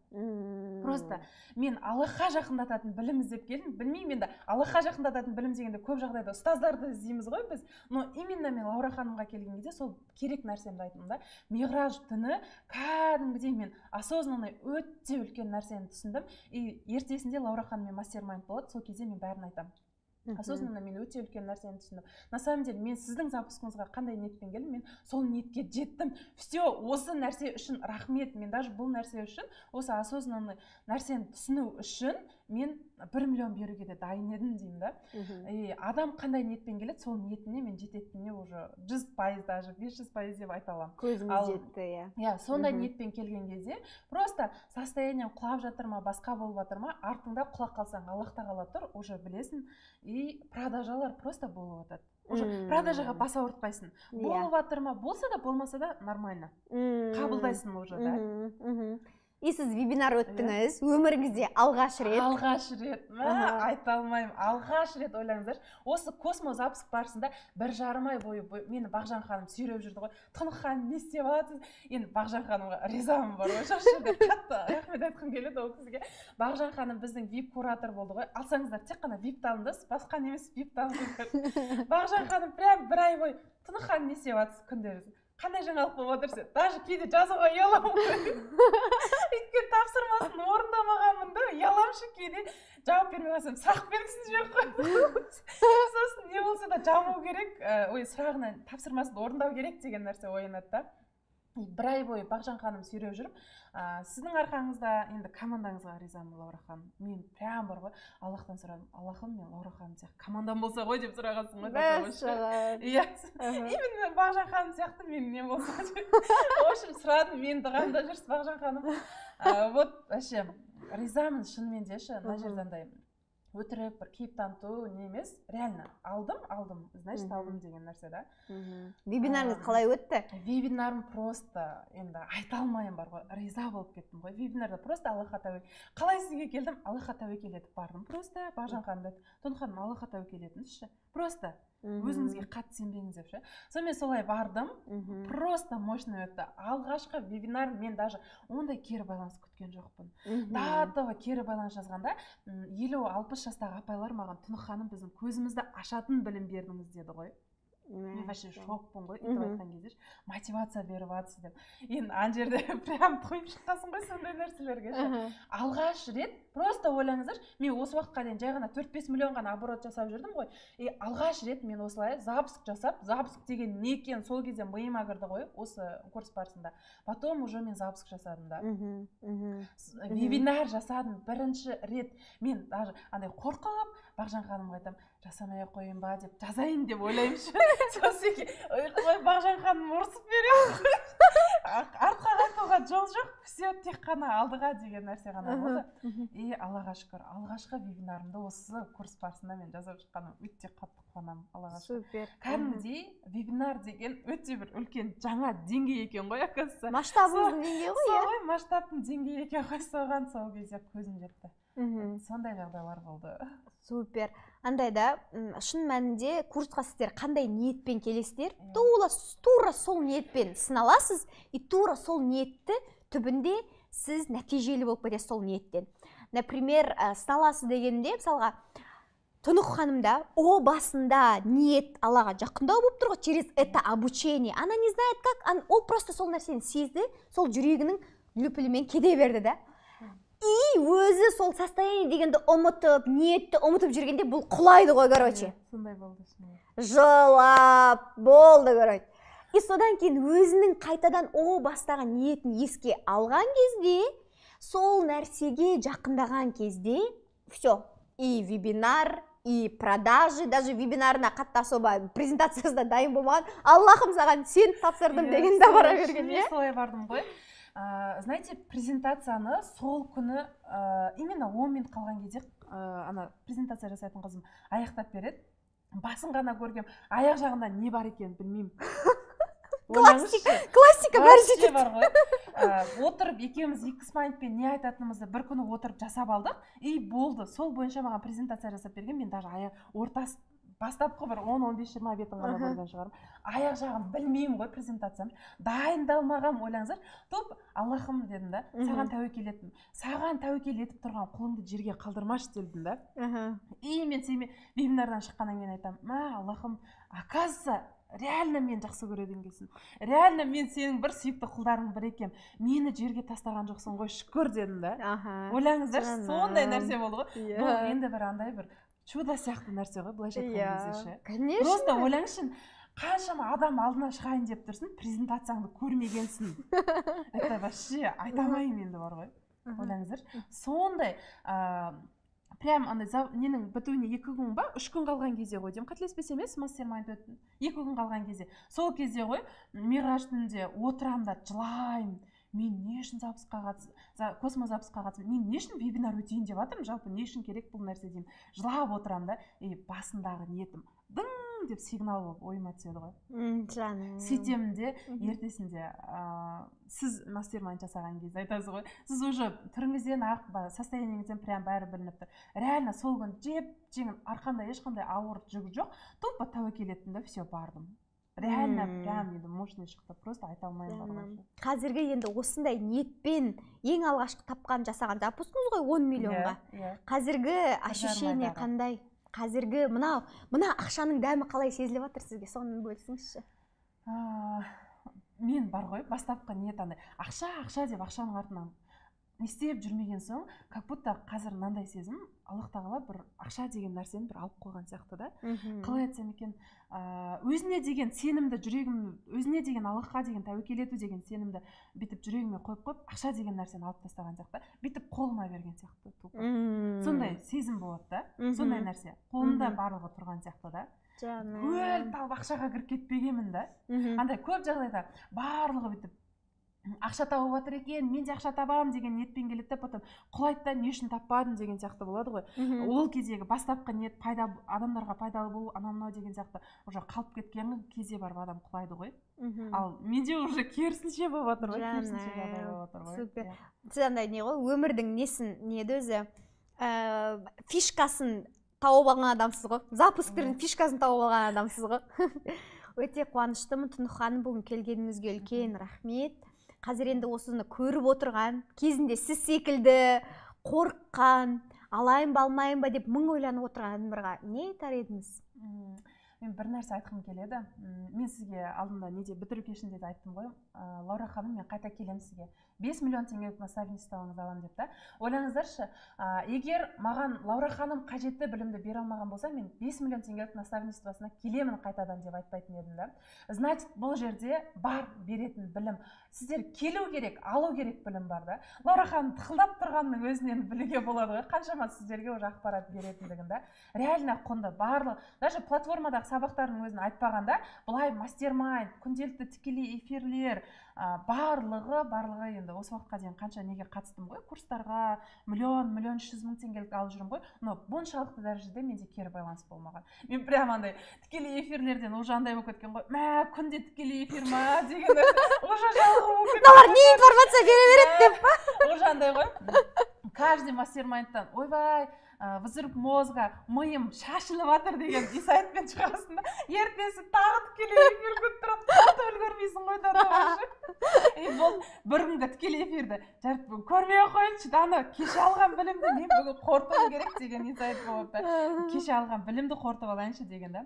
Просто мен Аллахқа жақындататын білім іздеп келдім. Білмеймін енді, Аллахқа жақындататын білім дегенде көп жағдайда ұстаздарды іздейміз ғой біз. Но именно мен Лаура ханымға келген кезде сол керек нәрсемді айттым да. Миғраж түні кәдімгідей мен осознанный өте үлкен нәрсені түсіндім. И ертесінде Лаура ханыммен мастер-майнд болады, сол кезде мен бәрін айтамын. Осознанно мен өте үлкен нәрсені түсіндім. На самом деле мен сіздің запускыңызға қандай ниетпен келдім, мен сол ниетке жеттім. Все, осы нәрсе үшін рахмет. Мен даже бұл нәрсе үшін, осы осознанный нәрсені түсіну үшін мен 1 миллион беруге де дайын едім деймін да. И адам қандай ниетпен келеді, сол ниетіне мен жететініне уже 100% даже 500% деп айта аламын. Көзіміз жетті, иә. Сондай ниетпен келген кезде просто состояние құлап жатыр ма, басқа болып жатыр ма, артыңда құлап қалсаң Аллахта қала тұр, уже білесің. И продажалар просто болып жатады. Уже продажаға бас ауыртпайсың. Болып жатыр ма, болса да, болмаса да нормально. Қабылдайсың уже да. И сіз вебинар өттіңіз, өміріңізде алғаш рет. Алғаш рет, айта алмаймын, алғаш рет ойлаңыздар. Осы космос запуск барысында 1,5 ай бойы мені Бағжан ханым сүйреп жүрді ғой. Тұнық ханым не істеп жатсыз? Енді Бағжан ханымға ризамын бар ғой. Шаш жерде қатты рахмет айтқым келеді ол кісіге. Бағжан ханым біздің VIP куратор болды ғой. Алсаңыздар тек қана VIP алыңыз, басқа немес VIP алыңыздар. Бағжан ханым прям 1 ай бойы Тұнық ханым не істеп жатсыз күндеріңізде? Қандай жаңалық болып отырсың? Даже кейде жазуға ұяламын. Өйткені тапсырмасын орындамағанмын да, ұяламшы кейде жауап бермей қалсам, сұрақ бергісін жоқ қой. Сосын не болса да жауабу керек, сұрағына тапсырмасын орындау керек деген нәрсе оянады да. 1 ай бойы Бағжан ханым сүйреп жүріп, сіздің арқаңызда енді командаңызға ризамын Лаура ханым. Мен прям бар ғой, Аллахтан сұрадым, Аллахым, мен Лаура ханым сияқты командам болса ғой деп сұрағансың ғой. Иә, именно Бағжан ханым сияқты мен не болса деп. В общем, сұрадым, мен дұғамда жүрсіз Бағжан ханым. Вот, вообще, ризамын шынымен де ше, мына жерде андай өтірік бір кейіп таныту не емес, реально алдым, значит алдым деген нәрсе да. Вебинарыңыз қалай өтті? Вебинарым просто енді айта алмайым бар ғой, риза болып кеттім ғой. Вебинарда просто Аллахқа тәуекел. Қалай сізге келдім? Аллахқа тәуекел етіп бардым. Просто Бағжан ханым айтты, Тон ханым Аллахқа тәуекел етіңізші. Просто өзіңізге қатты сенбеңіз деп ше. Сонымен солай бардым. Просто мощный өтті. Алғашқы вебинар мен даже ондай кері байланыс күткен жоқпын. Датаға кері байланыс жазғанда 50-60 жастағы апайлар маған Тұнық ханым біздің көзімізді ашатын білім бердіңіз деді ғой. Мен вообще шокпын ғой, өйтіп айтқан кезде мотивация беріп жатсыз деп. Енді ана жерде прям тойып шыққансың ғой сондай нәрселерге. Алғаш рет просто ойлаңыздар, мен осы уақытқа дейін жай ғана 4-5 миллион ғана оборот жасап жүрдім ғой. Алғаш рет мен осылай запуск жасап, запуск деген не екен сол кезде миыма кірді ғой, осы курс барысында. Потом уже мен запуск жасадым да. Вебинар жасадым бірінші рет. Мен даже андай қорқып Бағжан ханымға айтам, жасамай қойын ба деп, жазайын деп ойлаймыншы. Сосын Бағжан ханым ұрсып береді. Артқа қайтуға жол жоқ, все тек қана алдыға деген нәрсе ғана болды. И Аллаға шүкір, алғашқы вебинарымды осы курс барысында мен жасап шыққаным өте қатты қуанамын, Аллаға шүкір. Супер. Кәдімгідей вебинар деген өте бір үлкен жаңа деңгей екен ғой, оказывается. Масштабыңыздың деңгейі ғой, иә? Солай масштабтың деңгейі екен ғой, соған сол кезде көзім жетті. Сондай жағдайлар болды. Супер. Андайда шын мәнінде курсқа сіздер қандай ниетпен келесіздер? Тура сол ниетпен сыналасыз, и тура сол ниетті түбінде сіз нәтижелі болып кетесіз сол ниеттен. Например, сыналасыз дегенде, мысалға, Тұнық ханымда о басында ниет Аллаға жақындау болып тұр ғой, через это обучение. Она не знает как, ол просто сол нәрсені сезді, сол жүрегінің лүпілімен кете берді да. И өзі сол состояние дегенді ұмытып, ниетті ұмытып жүргенде бұл құлайды ғой, короче. Сондай болды. Жылап болды, короче. И содан кейін өзінің қайтадан о бастаған ниетін еске алған кезде, сол нәрсеге жақындаған кезде, все, и вебинар, и продажи, даже вебинарына қатты особо презентациясында дайын болмаған, Аллахым саған сен тапсырдым деген да бара берген, е? Солай бардым ғой. Знаете, презентацияны сол күні именно 10 минут қалған кезде ана презентация жасайтын қызым аяқтап береді. Басын ғана көргем, аяқ жағында не бар екен білмеймін. Классика бәрі жетеді. Бар ғой. Отырып екеуміз 2 смайлпен не айтатынымызды бір күні отырып жасап алдық. И болды. Сол бойынша маған презентация жасап берген. Мен даже аяқ ортасы бастапқы бір 10-15-20 бетін ғана көрген шығарым. Аяқ жағын білмеймін ғой презентациям. Дайындалмаған, ойлаңыздар. Топ, Аллахым дедім да, саған тәуекел еттім. Саған тәуекел етіп тұрған қолыңды жерге қалдырмашы дедім да. И мен сеніме вебинардан шыққаннан кейін айтам, Аллахым, оказывается, реально мен жақсы көреді екенсің. Реально мен сенің бір сүйікті құлдарың бір екем. Мені жерге тастаған жоқсың ғой, шүкір дедім да. Ойлаңыздар, сондай нәрсе болды ғой. Бұл енді бір андай бір чудо сияқты нәрсе ғой, былайша айтқан кезде ше. Конечно. Просто ойлаңызшы, қаншама адам алдына шығайын деп тұрсын, презентацияңды көрмегенсің. Это вообще айтамайым енді бар ғой. Ойлаңыздар, сондай прям андай ненің бітуіне 2 күн ба, 3 күн қалған кезде ғой деймін. Қателеспесем емес, мастер-майнд өтті. 2 күн қалған кезде. Сол кезде ғой, Мираж түнде отырам да жылаймын. Мен не үшін космозапусқа қатысым, мен не үшін вебинар өтейін деп жатырмын, жалпы не үшін керек бұл нәрсе деймін. Жылап отырам да, басындағы ниетім дың деп сигнал болып ойыма түседі ғой. Жаным. Сөйтемін де, ертесінде сіз мастер-майнд жасаған кезде айтасыз ғой, сіз уже түріңізден ақ, состояниеңізден прям бәрі білініп тұр. Реально сол күн жеп-жеңіл, арқамда ешқандай ауыр жүк жоқ, тупо тәуекел еттім да, все, бардым. Реально прям енді мощный шықты, просто айта алмайым барғанша. Қазіргі енді осындай ниетпен ең алғашқы тапқан жасаған запускыңыз ғой 10 миллионға. Қазіргі ощущение қандай? Қазіргі мына ақшаның дәмі қалай сезіліп жатыр сізге? Соны бөлісіңізші. Мен бар ғой, бастапқы ниет андай ақша деп ақшаның артынан не істеп жүрмеген соң, как будто қазір мынандай сезім, Аллах тағала бір ақша деген нәрсені бір алып қойған сияқты да. Қалай айтсам екен, өзіне деген сенімді жүрегім, өзіне деген Аллахқа деген тәуекел ету деген сенімді бүйтіп жүрегіме қойып, ақша деген нәрсені алып тастаған сияқты, бүйтіп қолыма берген сияқты. Сондай сезім болады да, сондай нәрсе. Қолымда барлығы тұрған сияқты да. Көл талып ақшаға кіріп кетпегенмін да. Андай көп жағдайда барлығы бүйтіп ақша тауып жатыр екен, мен де ақша табамын деген ниетпен келеді да потом құлайды да не үшін таппадым деген сияқты болады ғой. Ол кездегі бастапқы ниет адамдарға пайдалы болу анау мынау деген сияқты уже қалып кеткен кезде барып адам құлайды ғой. Ал менде уже керісінше болып жатыр ғой, керісінше жағдай болып жатыр ғой. Супер. Сіз андай не ғой, өмірдің несін, неді өзі, фишкасын тауып алған адамсыз ғой, запусктердің фишкасын тауып алған адамсыз ғой. Өте қуаныштымын Тұнық ханым, бүгін келгеніңізге үлкен рахмет. Қазір енді осыны көріп отырған, кезінде сіз секілді қорыққан, алайын ба алмайын ба деп мың ойланып отырған адамдарға не айтар едіңіз? Мен бір нәрсе айтқым келеді. Мен сізге алдында неде бітіру кешінде де айттым ғой, Лаура ханым, мен қайта келемін сізге. 5 миллион теңгелік наставничествоңыз аламын деп та. Ойлаңыздаршы, егер маған Лаура ханым қажетті білімді бере алмаған болса, мен 5 миллион теңгелік наставничествосына келемін қайтадан деп айтпайтын едім да. Значит, бұл жерде бар беретін білім. Сіздер келу керек, алу керек білім бар да. Лаура ханым тықылдап тұрғанның өзінен білуге болады ғой, қаншама сіздерге уже ақпарат беретіндігін да. Реально құнды барлық, даже платформадағы сабақтардың өзін айтпағанда, бұлай мастермайнд, күнделікті тікелей эфирлер, барлығы енді осы уақытқа дейін қанша неге қатыстым ғой, курстарға миллион 300 мың теңгелік алып жүрмін ғой, но бұншалықты дәрежеде менде кері байланыс болмаған. Мен прям андай тікелей эфирлерден уже андай болып кеткен ғой, мә күнде тікелей эфир ма деген уже жалығы болып кеткен. Мыналар не информация бере береді деп па? Уже андай ғой, каждый мастермайндтан ойбай, взрыв мозга, миым шашылып жатыр деген инсайтпен шығасың да, ертесі тағы тікелей эфир көріп тұрады, қалды үлгермейсің ғой да. Бұл бір күнгі тікелей эфирді көрмей қойыншы, ана кеше алған білімді мен бүгін қорытуым керек деген инсайт болып та, кеше алған білімді қорытып алайыншы деген да.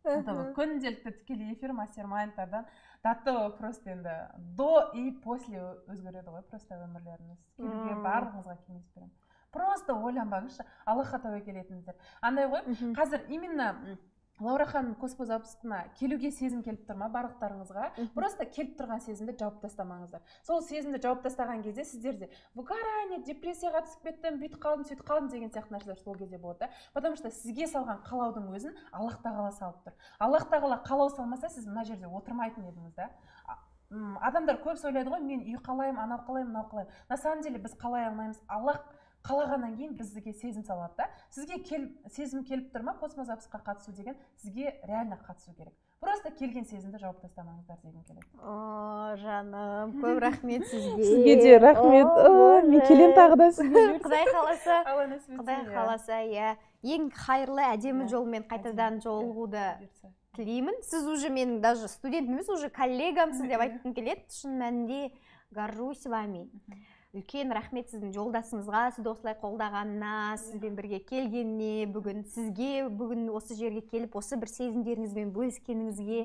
Күнделікті тікелей эфир мастермайндтардан даты просто енді до и после өзгереді ғой, просто өмірлеріңіз. Келуге барлығыңызға кеңес беремін. Просто ойланбаңызшы, Аллахқа тәуекел етіңіздер. Андай ғой, қазір именно Лаура ханым Космо запускына келуге сезім келіп тұр ма барлықтарыңызға? Просто келіп тұрған сезімді жауып тастамаңыздар. Сол сезімді жауып тастаған кезде сіздерде выгорание, депрессияға түсіп кеттім, бүйтіп қалдым, сөйтіп қалдым деген сияқты нәрселер сол кезде болады. Потому что сізге салған қалаудың өзін Аллах тағала салып тұр. Аллах тағала қалау салмаса, сіз мына жерде отырмайтын едіңіз да. Адамдар көп сөйлейді ғой, мен үй қалаймын, анау қалаймын, мынау қалаймын. На самом деле біз қалай алмаймыз. Аллах қалағаннан кейін бізге сезім салады да. Сізге сезім келіп тұр ма Космо запусқа қатысу деген, сізге реально қатысу керек. Просто келген сезімді жауып тастамаңыздар деген келеді. О, жаным, көп рахмет сізге. Сізге де рахмет. Мен келем тағы да сізге. Құдай қаласа, иә. Ең қайырлы әдемі жолмен қайтадан жолығуды тілеймін. Сіз уже менің даже студентіміз, уже коллегамсыз деп айтқым келеді. Шын мәнінде горжусь вами. Үлкен рахмет сіздің жолдасыңызға, сізді осылай қолдағанына, сізбен бірге келгеніне, сізге бүгін осы жерге келіп, осы бір сезімдеріңізбен бөліскеніңізге.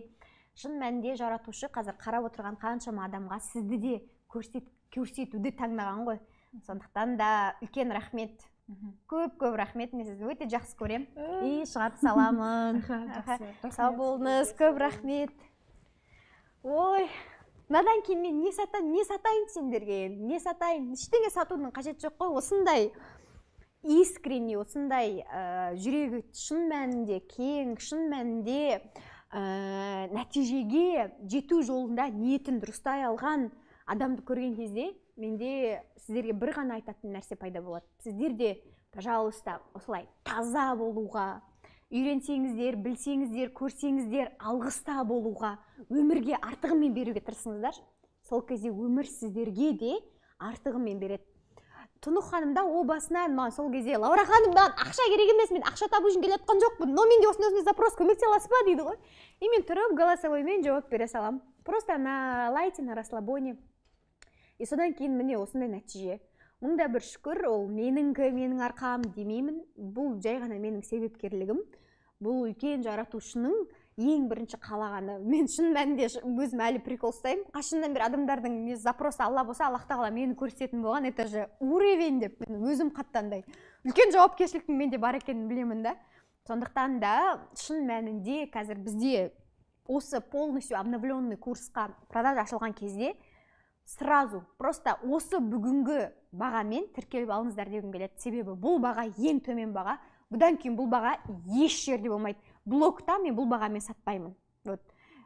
Шын мәнінде жаратушы қазір қарап отырған қаншама адамға сізді де көрсетуді таңдаған ғой. Сондықтан да үлкен рахмет. Көп рахмет, мен сізді өте жақсы көрем. Шығарып саламын. Сау болыңыз, көп рахмет. Ой, надан кейін мен не сатайын сендерге, не сатайын, ештеңе сатудың қажет жоқ қой. Осындай искренне, осындай жүрегі шын мәнінде кең, шын мәнінде нәтижеге жету жолында ниетін дұрыстай алған адамды көрген кезде менде сіздерге бір ғана айтатын нәрсе пайда болады. Сіздер де, пожалуйста, осылай таза болуға, үйренсеңіздер, білсеңіздер, көрсеңіздер, алғыста болуға, өмірге артығымен беруге тырысыңыздар. Сол кезде өмір сіздерге де артығымен береді. Тұнық ханымда о басынан маған сол кезде Лаура ханым, маған ақша керек емес, мен ақша табу үшін келе жатқан жоқпын, но менде осындай запрос, көмектесе аласыз ба дейді ғой. И мен тұрып голосовоймен жауап бере салам. Просто на лайте, на расслабоне. И содан кейін міне осындай нәтиже. Мұнда бір шүкір, ол менің арқам демеймін, бұл жай ғана менің себепкерлігім. Бұл үлкен жаратушының ең бірінші қалағаны. Мен шын мәнінде өзім әлі прикол ұстаймын. Қашыннан бір адамдардың запросы Алла болса, Аллах тағала мені көрсететін болған, это же уровень деп өзім қаттандай. Үлкен жауапкершіліктің менде бар екенін білемін да. Сондықтан да шын мәнінде қазір бізде осы полностью обновленный курсқа продажа ашылған кезде сразу просто осы бүгінгі бағамен тіркеліп алыңыздар дегім келеді. Себебі бұл баға ең төмен баға. Бұдан кейін бұл баға еш жерде болмайды. Блокта мен бұл бағамен сатпаймын.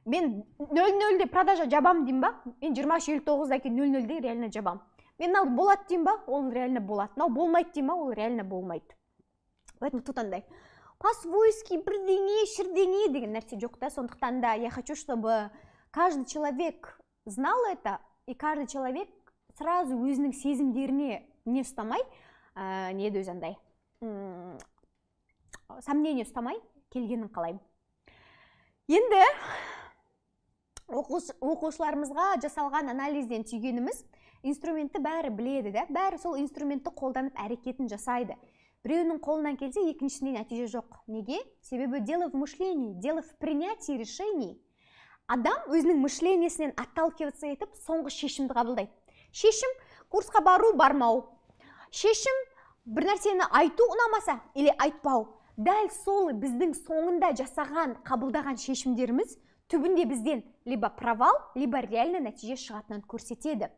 мен 00-де продажа жабам дейм ба, мен 23:59-да кейін 00-де реально жабам. Мен мынау болады дейм ба, ол реально болады. Мынау болмайды дейм ба, ол реально болмайды. Поэтому тут андай по-свойски бірдеңе, шірдеңе деген нәрсе жоқ та. Сондықтан да я хочу, чтобы каждый человек знал это, и каждый человек сразу өзінің сезімдеріне не ұстамай, не еді өзі андай, сомнение ұстамай келгенін қалаймын. Енді оқушыларымызға жасалған анализден түйгеніміз, инструментті бәрі біледі да, бәрі сол инструментті қолданып әрекетін жасайды. Біреуінің қолынан келсе, екіншісіне нәтиже жоқ. Неге? Себебі дело в мышлении, дело в принятии решений. Адам өзінің мышлениясінен отталкиваться етіп, соңғы шешімді қабылдайды. Шешім курсқа бару, бармау. Шешім бір нәрсені айту ұнамаса или айтпау. Дәл сол біздің соңында жасаған, қабылдаған шешімдеріміз түбінде бізден либо провал, либо реально нәтиже шығатынын көрсетеді.